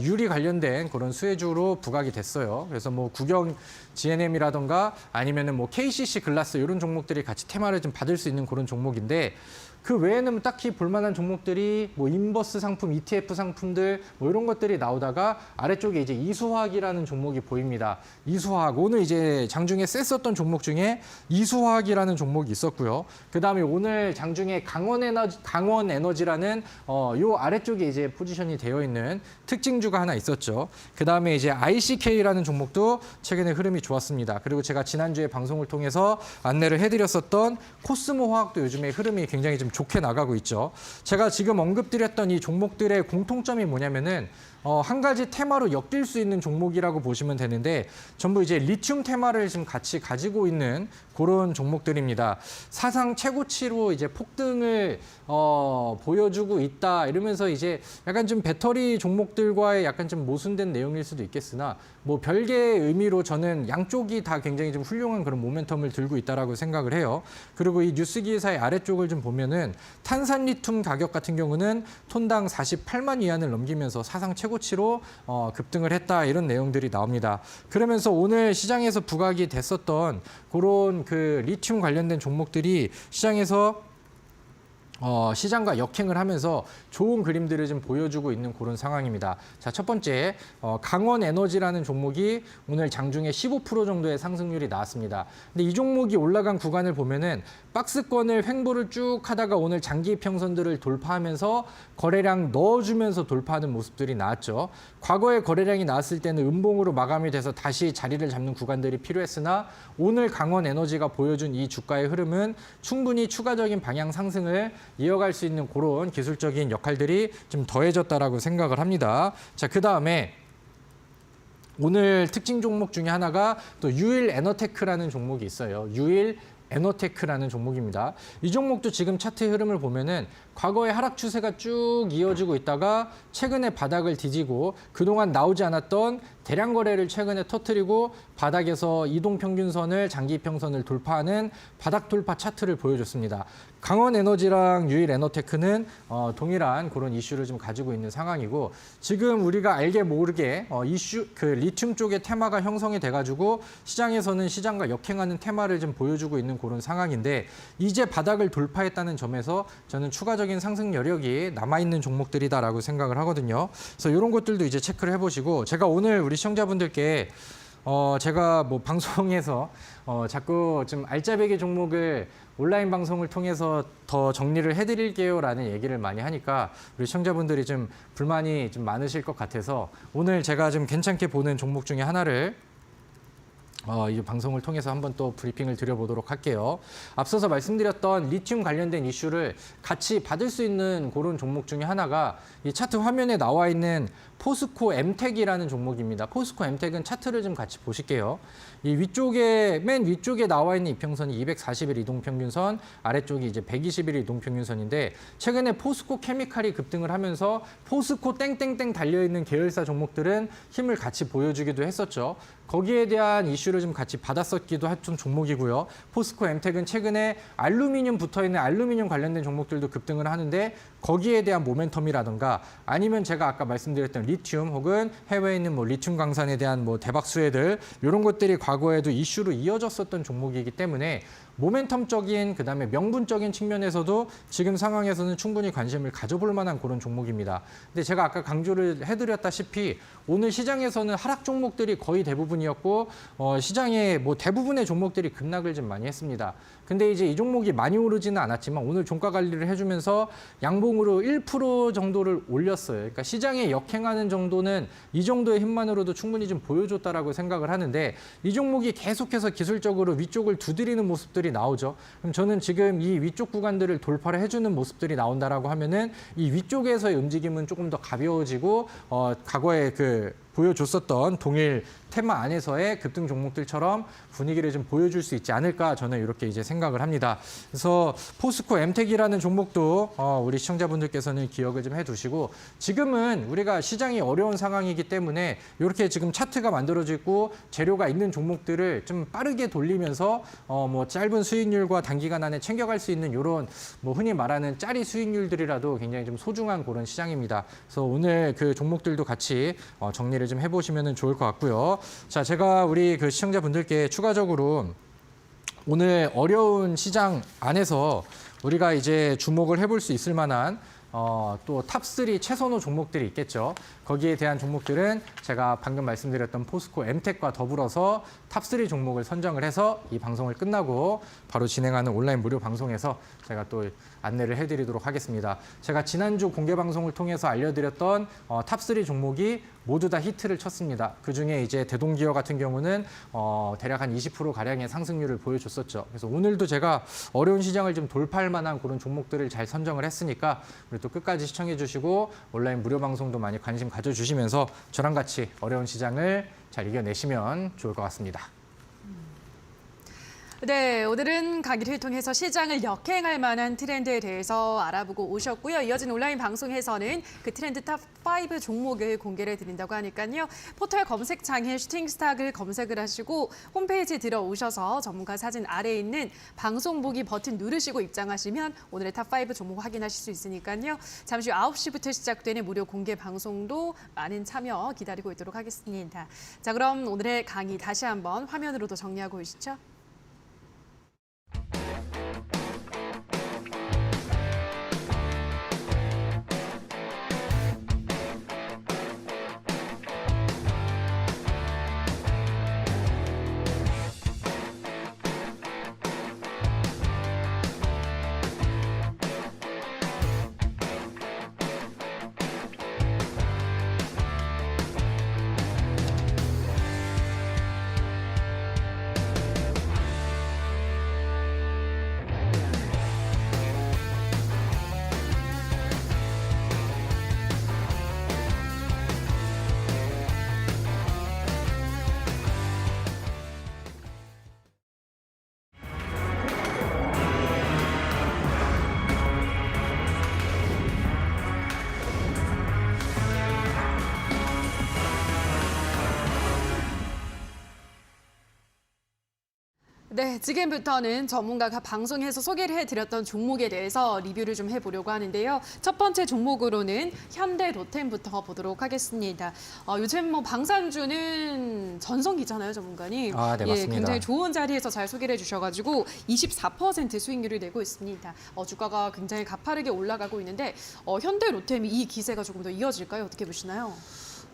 유리 관련된 그런 수혜주로 부각이 됐어요. 그래서 뭐 국영 GNM이라던가 아니면은 뭐 KCC 글라스 이런 종목들이 같이 테마를 좀 받을 수 있는 그런 종목인데, 그 외에는 딱히 볼만한 종목들이 뭐 인버스 상품, ETF 상품들 뭐 이런 것들이 나오다가 아래쪽에 이제 이수화학이라는 종목이 보입니다. 이수화학, 오늘 이제 장중에 셌었던 종목 중에 이수화학이라는 종목이 있었고요. 그 다음에 오늘 장중에 강원에너지라는 요 아래쪽에 이제 포지션이 되어 있는 특징주가 하나 있었죠. 그 다음에 이제 ICK라는 종목도 최근에 흐름이 좋았습니다. 그리고 제가 지난주에 방송을 통해서 안내를 해드렸었던 코스모 화학도 요즘에 흐름이 굉장히 좀 좋게 나가고 있죠. 제가 지금 언급드렸던 이 종목들의 공통점이 뭐냐면은 한 가지 테마로 엮일 수 있는 종목이라고 보시면 되는데, 전부 이제 리튬 테마를 지금 같이 가지고 있는 그런 종목들입니다. 사상 최고치로 이제 폭등을 보여주고 있다 이러면서 이제 약간 좀 배터리 종목들과의 약간 좀 모순된 내용일 수도 있겠으나, 뭐 별개의 의미로 저는 양쪽이 다 굉장히 좀 훌륭한 그런 모멘텀을 들고 있다라고 생각을 해요. 그리고 이 뉴스 기사의 아래쪽을 좀 보면은 탄산 리튬 가격 같은 경우는 톤당 48만 위안을 넘기면서 사상 최고치로 급등을 했다, 이런 내용들이 나옵니다. 그러면서 오늘 시장에서 부각이 됐었던 그런 그 리튬 관련된 종목들이 시장에서 시장과 역행을 하면서 좋은 그림들을 좀 보여주고 있는 그런 상황입니다. 자, 첫 번째, 강원에너지라는 종목이 오늘 장중에 15% 정도의 상승률이 나왔습니다. 근데 이 종목이 올라간 구간을 보면은 박스권을 횡보를 쭉 하다가 오늘 장기 이평선들을 돌파하면서 거래량 넣어주면서 돌파하는 모습들이 나왔죠. 과거에 거래량이 나왔을 때는 음봉으로 마감이 돼서 다시 자리를 잡는 구간들이 필요했으나 오늘 강원에너지가 보여준 이 주가의 흐름은 충분히 추가적인 방향 상승을 이어갈 수 있는 그런 기술적인 역할들이 좀 더해졌다라고 생각을 합니다. 자, 그다음에 오늘 특징 종목 중에 하나가 또 유일 에너테크라는 종목이 있어요. 유일 에너테크라는 종목입니다. 이 종목도 지금 차트 흐름을 보면은 과거의 하락 추세가 쭉 이어지고 있다가 최근에 바닥을 뒤지고 그동안 나오지 않았던 대량 거래를 최근에 터뜨리고 바닥에서 이동평균선을 장기 이평선을 돌파하는 바닥 돌파 차트를 보여줬습니다. 강원에너지랑 유일에너테크는 동일한 그런 이슈를 좀 가지고 있는 상황이고 지금 우리가 알게 모르게 이슈 그 리튬 쪽의 테마가 형성이 돼가지고 시장에서는 시장과 역행하는 테마를 좀 보여주고 있는 그런 상황인데 이제 바닥을 돌파했다는 점에서 저는 추가적인 상승 여력이 남아있는 종목들이다라고 생각을 하거든요. 그래서 이런 것들도 이제 체크를 해보시고 제가 오늘 우리 시청자분들께 제가 뭐 방송에서 자꾸 좀 알짜배기 종목을 온라인 방송을 통해서 더 정리를 해드릴게요라는 얘기를 많이 하니까 우리 시청자분들이 좀 불만이 좀 많으실 것 같아서 오늘 제가 좀 괜찮게 보는 종목 중에 하나를 이 방송을 통해서 한번 또 브리핑을 드려보도록 할게요. 앞서서 말씀드렸던 리튬 관련된 이슈를 같이 받을 수 있는 그런 종목 중에 하나가 이 차트 화면에 나와 있는 포스코 엠텍이라는 종목입니다. 포스코 엠텍은 차트를 좀 같이 보실게요. 이 위쪽에 맨 위쪽에 나와 있는 이평선이 240일 이동평균선, 아래쪽이 이제 120일 이동평균선인데 최근에 포스코 케미칼이 급등을 하면서 포스코 땡땡땡 달려 있는 계열사 종목들은 힘을 같이 보여주기도 했었죠. 거기에 대한 이슈를 좀 같이 받았었기도 했던 종목이고요. 포스코 엠텍은 최근에 알루미늄 붙어있는 알루미늄 관련된 종목들도 급등을 하는데 거기에 대한 모멘텀이라든가 아니면 제가 아까 말씀드렸던 리튬 혹은 해외에 있는 뭐 리튬 강산에 대한 뭐 대박 수혜들 이런 것들이 과거에도 이슈로 이어졌었던 종목이기 때문에 모멘텀적인 그다음에 명분적인 측면에서도 지금 상황에서는 충분히 관심을 가져볼 만한 그런 종목입니다. 근데 제가 아까 강조를 해드렸다시피 오늘 시장에서는 하락 종목들이 거의 대부분이었고 시장의 뭐 대부분의 종목들이 급락을 좀 많이 했습니다. 근데 이제 이 종목이 많이 오르지는 않았지만 오늘 종가 관리를 해주면서 양봉으로 1% 정도를 올렸어요. 그러니까 시장에 역행하는 정도는 이 정도의 힘만으로도 충분히 좀 보여줬다라고 생각을 하는데 이 종목이 계속해서 기술적으로 위쪽을 두드리는 모습들이 나오죠. 그럼 저는 지금 이 위쪽 구간들을 돌파를 해주는 모습들이 나온다라고 하면은 이 위쪽에서의 움직임은 조금 더 가벼워지고 과거에 그 보여줬었던 동일 테마 안에서의 급등 종목들처럼 분위기를 좀 보여줄 수 있지 않을까 저는 이렇게 이제 생각을 합니다. 그래서 포스코 엠텍이라는 종목도 우리 시청자분들께서는 기억을 좀 해두시고 지금은 우리가 시장이 어려운 상황이기 때문에 이렇게 지금 차트가 만들어지고 재료가 있는 종목들을 좀 빠르게 돌리면서 뭐 짧은 수익률과 단기간 안에 챙겨갈 수 있는 이런 뭐 흔히 말하는 짜리 수익률들이라도 굉장히 좀 소중한 그런 시장입니다. 그래서 오늘 그 종목들도 같이 정리를 좀 해보시면 좋을 것 같고요. 자, 제가 우리 그 시청자분들께 추가적으로 오늘 어려운 시장 안에서 우리가 이제 주목을 해볼 수 있을 만한 또 탑3 최선호 종목들이 있겠죠. 거기에 대한 종목들은 제가 방금 말씀드렸던 포스코 엠텍과 더불어서 탑3 종목을 선정을 해서 이 방송을 끝나고 바로 진행하는 온라인 무료 방송에서 제가 또 안내를 해드리도록 하겠습니다. 제가 지난주 공개 방송을 통해서 알려드렸던 탑3 종목이 모두 다 히트를 쳤습니다. 그중에 이제 대동기어 같은 경우는 대략 한 20%가량의 상승률을 보여줬었죠. 그래서 오늘도 제가 어려운 시장을 좀 돌파할 만한 그런 종목들을 잘 선정을 했으니까 우리 또 끝까지 시청해 주시고 온라인 무료 방송도 많이 관심 가져주시면서 저랑 같이 어려운 시장을 잘 이겨내시면 좋을 것 같습니다. 네, 오늘은 강의를 통해서 시장을 역행할 만한 트렌드에 대해서 알아보고 오셨고요. 이어진 온라인 방송에서는 그 트렌드 탑5 종목을 공개를 드린다고 하니까요. 포털 검색창에 슈팅스탁을 검색을 하시고 홈페이지에 들어오셔서 전문가 사진 아래에 있는 방송 보기 버튼 누르시고 입장하시면 오늘의 탑5 종목 확인하실 수 있으니까요. 잠시 후 9시부터 시작되는 무료 공개 방송도 많은 참여 기다리고 있도록 하겠습니다. 자, 그럼 오늘의 강의 다시 한번 화면으로도 정리하고 오시죠. 네, 지금부터는 전문가가 방송에서 소개를 해드렸던 종목에 대해서 리뷰를 좀 해보려고 하는데요. 첫 번째 종목으로는 현대로템부터 보도록 하겠습니다. 요즘 뭐 방산주는 전성기잖아요, 전문가님. 아, 네, 맞습니다. 굉장히 좋은 자리에서 잘 소개를 해주셔가지고 24% 수익률을 내고 있습니다. 주가가 굉장히 가파르게 올라가고 있는데 현대로템이 이 기세가 조금 더 이어질까요? 어떻게 보시나요?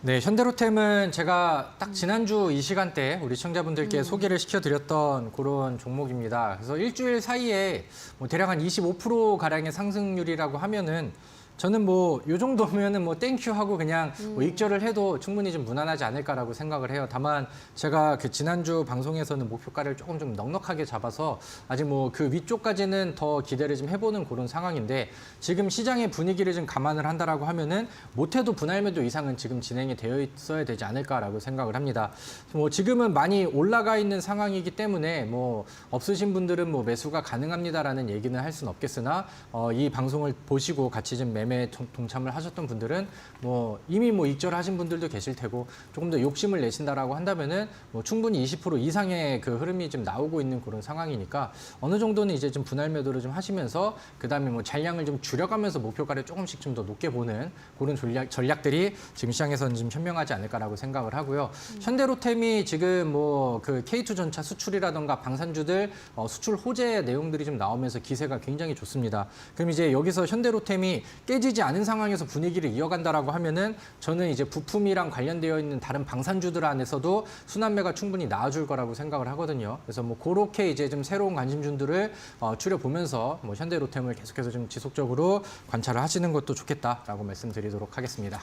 네, 현대로템은 제가 딱 지난주 이 시간대에 우리 시청자분들께 소개를 시켜드렸던 그런 종목입니다. 그래서 일주일 사이에 뭐 대략 한 25%가량의 상승률이라고 하면은 저는 뭐 요 정도면은 뭐 땡큐 하고 그냥 뭐 익절을 해도 충분히 좀 무난하지 않을까라고 생각을 해요. 다만 제가 그 지난주 방송에서는 목표가를 조금 좀 넉넉하게 잡아서 아직 뭐 그 위쪽까지는 더 기대를 좀 해보는 그런 상황인데 지금 시장의 분위기를 좀 감안을 한다라고 하면은 못해도 분할 매도 이상은 지금 진행이 되어 있어야 되지 않을까라고 생각을 합니다. 뭐 지금은 많이 올라가 있는 상황이기 때문에 뭐 없으신 분들은 뭐 매수가 가능합니다라는 얘기는 할 수는 없겠으나 이 방송을 보시고 같이 좀 매매에 동참을 하셨던 분들은 뭐 이미 뭐 익절하신 분들도 계실 테고 조금 더 욕심을 내신다라고 한다면은 뭐 충분히 20% 이상의 그 흐름이 좀 나오고 있는 그런 상황이니까 어느 정도는 이제 좀 분할 매도를 좀 하시면서 그다음에 뭐 잔량을 좀 줄여가면서 목표가를 조금씩 좀 더 높게 보는 그런 전략들이 지금 시장에서는 좀 현명하지 않을까라고 생각을 하고요. 현대로템이 지금 뭐 그 K2 전차 수출이라던가 방산주들 수출 호재 내용들이 좀 나오면서 기세가 굉장히 좋습니다. 그럼 이제 여기서 현대로템이 깨지지 않은 상황에서 분위기를 이어간다라고 하면은 저는 이제 부품이랑 관련되어 있는 다른 방산주들 안에서도 순환매가 충분히 나와줄 거라고 생각을 하거든요. 그래서 뭐 그렇게 이제 좀 새로운 관심주들을 추려보면서 뭐 현대로템을 계속해서 좀 지속적으로 관찰을 하시는 것도 좋겠다라고 말씀드리도록 하겠습니다.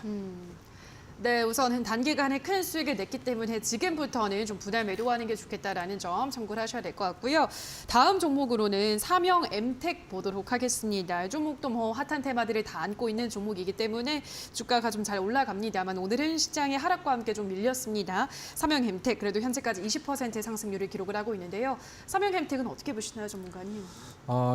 네, 우선은 단기간에 큰 수익을 냈기 때문에 지금부터는 좀 분할 매도하는 게 좋겠다라는 점 참고를 하셔야 될 것 같고요. 다음 종목으로는 삼형 엠텍 보도록 하겠습니다. 이 종목도 뭐 핫한 테마들을 다 안고 있는 종목이기 때문에 주가가 좀 잘 올라갑니다만 오늘은 시장의 하락과 함께 좀 밀렸습니다. 삼형 엠텍 그래도 현재까지 20%의 상승률을 기록을 하고 있는데요. 삼형 엠텍은 어떻게 보시나요, 전문가님?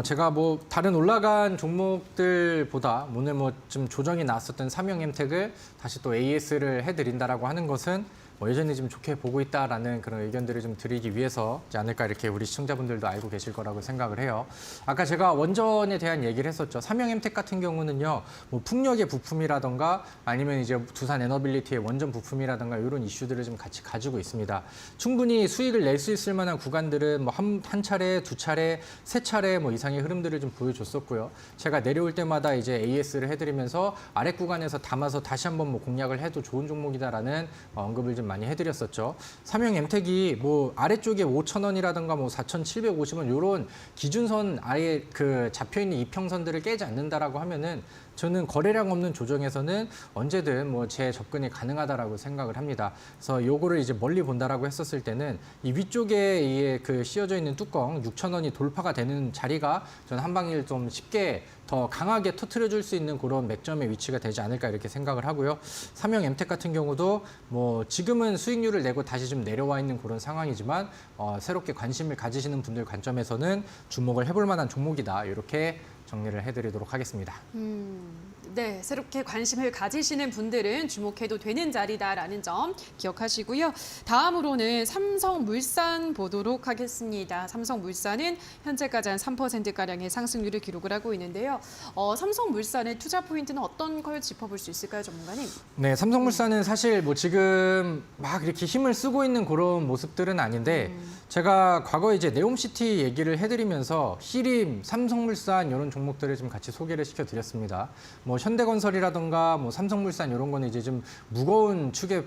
제가 뭐 다른 올라간 종목들보다 오늘 뭐 좀 조정이 나왔었던 삼형엠텍을 다시 또 AS를 해드린다라고 하는 것은 뭐 여전히 좀 좋게 보고 있다라는 그런 의견들을 좀 드리기 위해서지 않을까 이렇게 우리 시청자분들도 알고 계실 거라고 생각을 해요. 아까 제가 원전에 대한 얘기를 했었죠. 삼형엠텍 같은 경우는요, 뭐 풍력의 부품이라던가 아니면 이제 두산 에너빌리티의 원전 부품이라던가 이런 이슈들을 좀 같이 가지고 있습니다. 충분히 수익을 낼 수 있을 만한 구간들은 뭐 한 차례, 두 차례, 세 차례 뭐 이상의 흐름들을 좀 보여줬었고요. 제가 내려올 때마다 이제 AS를 해드리면서 아래 구간에서 담아서 다시 한번 뭐 공략을 해도 좋은 종목이다라는 언급을 좀 많이 해드렸었죠. 삼형엠텍이 뭐 아래쪽에 5,000원이라든가 뭐 4,750원 이런 기준선 아예 그 잡혀있는 이평선들을 깨지 않는다라고 하면은 저는 거래량 없는 조정에서는 언제든 뭐 재접근이 가능하다라고 생각을 합니다. 그래서 요거를 이제 멀리 본다라고 했었을 때는 이 위쪽에 그 씌워져 있는 뚜껑 6,000원이 돌파가 되는 자리가 저는 한 방에 좀 쉽게 더 강하게 터트려줄 수 있는 그런 맥점의 위치가 되지 않을까 이렇게 생각을 하고요. 삼형엠텍 같은 경우도 뭐 지금은 수익률을 내고 다시 좀 내려와 있는 그런 상황이지만 새롭게 관심을 가지시는 분들 관점에서는 주목을 해볼 만한 종목이다. 이렇게 정리를 해드리도록 하겠습니다. 네, 새롭게 관심을 가지시는 분들은 주목해도 되는 자리다라는 점 기억하시고요. 다음으로는 삼성물산 보도록 하겠습니다. 삼성물산은 현재까지 한 3%가량의 상승률을 기록을 하고 있는데요. 삼성물산의 투자 포인트는 어떤 걸 짚어볼 수 있을까요, 전문가님? 네, 삼성물산은 사실 뭐 지금 막 이렇게 힘을 쓰고 있는 그런 모습들은 아닌데 제가 과거에 이제 네옴시티 얘기를 해드리면서 히림, 삼성물산 이런 종목들을 좀 같이 소개를 시켜드렸습니다. 뭐 현대건설이라던가 뭐 삼성물산 이런 거는 이제 좀 무거운 축에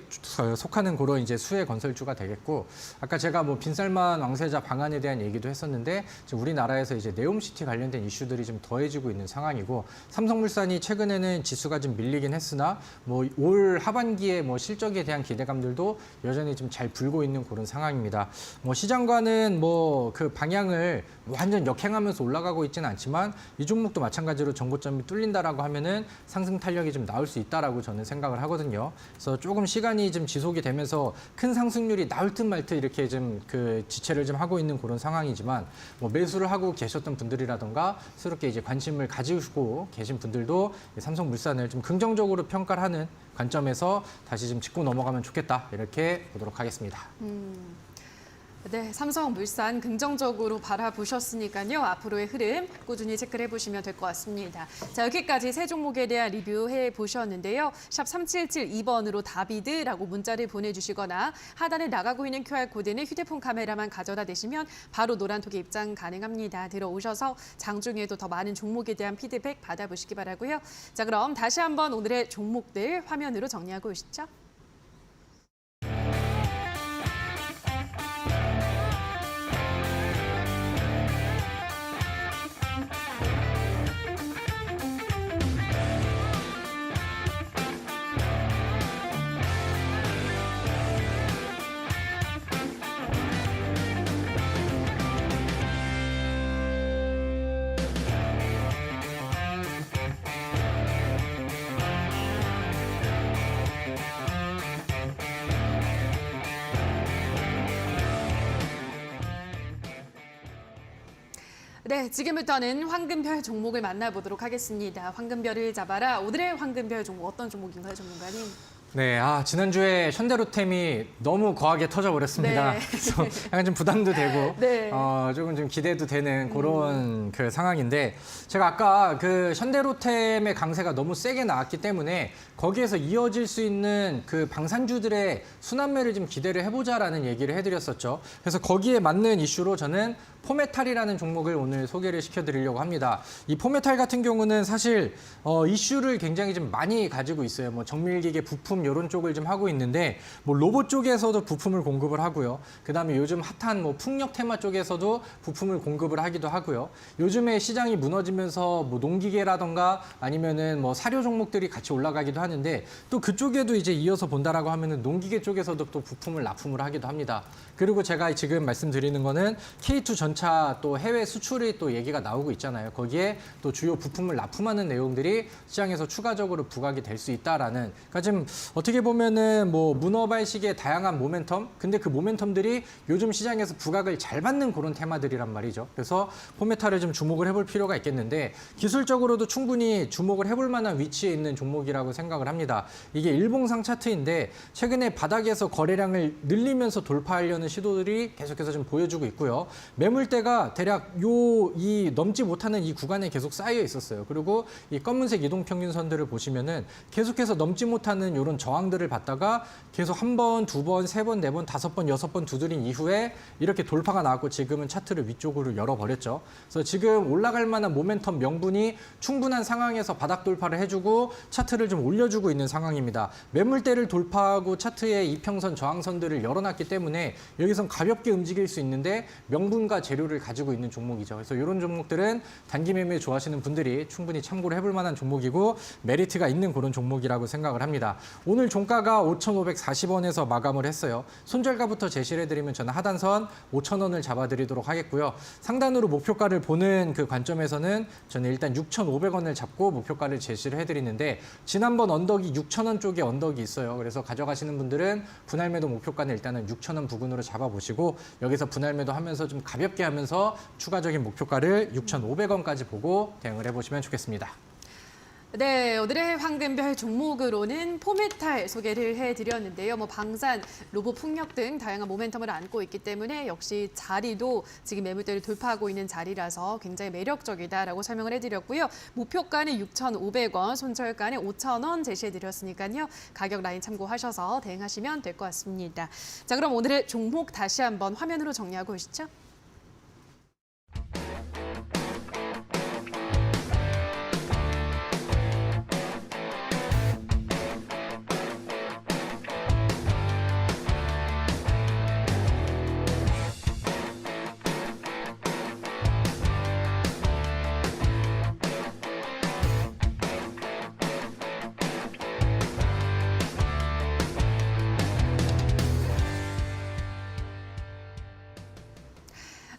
속하는 그런 이제 수혜 건설주가 되겠고 아까 제가 뭐 빈살만 왕세자 방안에 대한 얘기도 했었는데 지금 우리나라에서 이제 네옴시티 관련된 이슈들이 좀 더해지고 있는 상황이고 삼성물산이 최근에는 지수가 좀 밀리긴 했으나 뭐 올 하반기에 뭐 실적에 대한 기대감들도 여전히 좀 잘 불고 있는 그런 상황입니다. 뭐 시장과는 뭐 그 방향을 완전 역행하면서 올라가고 있지는 않지만 이 종목도 마찬가지로 전고점이 뚫린다라고 하면은 상승 탄력이 좀 나올 수 있다라고 저는 생각을 하거든요. 그래서 조금 시간이 좀 지속이 되면서 큰 상승률이 나올 듯 말 듯 이렇게 좀 그 지체를 좀 하고 있는 그런 상황이지만 뭐 매수를 하고 계셨던 분들이라던가 새롭게 이제 관심을 가지고 계신 분들도 삼성물산을 좀 긍정적으로 평가를 하는 관점에서 다시 좀 짚고 넘어가면 좋겠다 이렇게 보도록 하겠습니다. 네, 삼성물산 긍정적으로 바라보셨으니까요. 앞으로의 흐름 꾸준히 체크를 해보시면 될 것 같습니다. 자, 여기까지 세 종목에 대한 리뷰해 보셨는데요. 샵 3772번으로 다비드라고 문자를 보내주시거나 하단에 나가고 있는 QR코드는 휴대폰 카메라만 가져다 대시면 바로 노란톡에 입장 가능합니다. 들어오셔서 장중에도 더 많은 종목에 대한 피드백 받아보시기 바라고요. 자, 그럼 다시 한번 오늘의 종목들 화면으로 정리하고 오시죠. 네, 지금부터는 황금별 종목을 만나보도록 하겠습니다. 황금별을 잡아라. 오늘의 황금별 종목 어떤 종목인가요, 전문가님? 네, 지난주에 현대로템이 너무 거하게 터져버렸습니다. 네. 그래서 약간 좀 부담도 되고, 네. 조금 좀 기대도 되는 그런 그 상황인데, 제가 아까 그 현대로템의 강세가 너무 세게 나왔기 때문에 거기에서 이어질 수 있는 그 방산주들의 순환매를 좀 기대를 해보자라는 얘기를 해드렸었죠. 그래서 거기에 맞는 이슈로 저는 포메탈이라는 종목을 오늘 소개를 시켜드리려고 합니다. 이 포메탈 같은 경우는 사실 이슈를 굉장히 좀 많이 가지고 있어요. 뭐 정밀기계 부품 이런 쪽을 좀 하고 있는데 뭐 로봇 쪽에서도 부품을 공급을 하고요. 그다음에 요즘 핫한 뭐 풍력 테마 쪽에서도 부품을 공급을 하기도 하고요. 요즘에 시장이 무너지면서 뭐 농기계라던가 아니면은 뭐 사료 종목들이 같이 올라가기도 하는데 또 그쪽에도 이제 이어서 본다라고 하면은 농기계 쪽에서도 또 부품을 납품을 하기도 합니다. 그리고 제가 지금 말씀드리는 거는 K2 전차 또 해외 수출이 또 얘기가 나오고 있잖아요. 거기에 또 주요 부품을 납품하는 내용들이 시장에서 추가적으로 부각이 될 수 있다라는. 그러니까 지금 어떻게 보면은 뭐 문어발식의 다양한 모멘텀, 근데 그 모멘텀들이 요즘 시장에서 부각을 잘 받는 그런 테마들이란 말이죠. 그래서 포메탈을 좀 주목을 해볼 필요가 있겠는데 기술적으로도 충분히 주목을 해볼 만한 위치에 있는 종목이라고 생각을 합니다. 이게 일봉상 차트인데 최근에 바닥에서 거래량을 늘리면서 돌파하려는 시도들이 계속해서 좀 보여주고 있고요. 매물대가 대략 이 넘지 못하는 이 구간에 계속 쌓여 있었어요. 그리고 이 검은색 이동평균선들을 보시면은 계속해서 넘지 못하는 이런 저항들을 받다가 계속 한 번, 두 번, 세 번, 네 번, 다섯 번, 여섯 번 두드린 이후에 이렇게 돌파가 나왔고 지금은 차트를 위쪽으로 열어버렸죠. 그래서 지금 올라갈 만한 모멘텀 명분이 충분한 상황에서 바닥 돌파를 해주고 차트를 좀 올려주고 있는 상황입니다. 매물대를 돌파하고 차트의 이평선, 저항선들을 열어놨기 때문에 여기선 가볍게 움직일 수 있는데 명분과 재료를 가지고 있는 종목이죠. 그래서 이런 종목들은 단기 매매 좋아하시는 분들이 충분히 참고를 해볼 만한 종목이고 메리트가 있는 그런 종목이라고 생각을 합니다. 오늘 종가가 5,540원에서 마감을 했어요. 손절가부터 제시를 해드리면 저는 하단선 5,000원을 잡아드리도록 하겠고요. 상단으로 목표가를 보는 그 관점에서는 저는 일단 6,500원을 잡고 목표가를 제시를 해드리는데 지난번 언덕이 6,000원 쪽에 언덕이 있어요. 그래서 가져가시는 분들은 분할 매도 목표가는 일단은 6,000원 부근으로 잡아보시고 여기서 분할 매도 하면서 좀 가볍게 하면서 추가적인 목표가를 6,500원까지 보고 대응을 해보시면 좋겠습니다. 네, 오늘의 황금별 종목으로는 포메탈 소개를 해드렸는데요. 뭐 방산, 로봇 풍력 등 다양한 모멘텀을 안고 있기 때문에 역시 자리도 지금 매물대를 돌파하고 있는 자리라서 굉장히 매력적이다라고 설명을 해드렸고요. 목표가는 6,500원, 손절가는 5,000원 제시해드렸으니까요. 가격 라인 참고하셔서 대응하시면 될 것 같습니다. 자, 그럼 오늘의 종목 다시 한번 화면으로 정리하고 오시죠.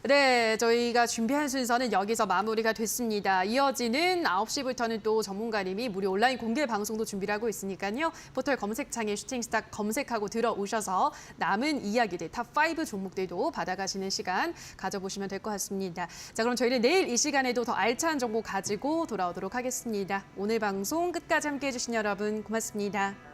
네, 저희가 준비한 순서는 여기서 마무리가 됐습니다. 이어지는 9시부터는 또 전문가님이 무료 온라인 공개 방송도 준비를 하고 있으니까요. 포털 검색창에 슈팅스타 검색하고 들어오셔서 남은 이야기들, 탑5 종목들도 받아가시는 시간 가져보시면 될 것 같습니다. 자, 그럼 저희는 내일 이 시간에도 더 알찬 정보 가지고 돌아오도록 하겠습니다. 오늘 방송 끝까지 함께해 주신 여러분 고맙습니다.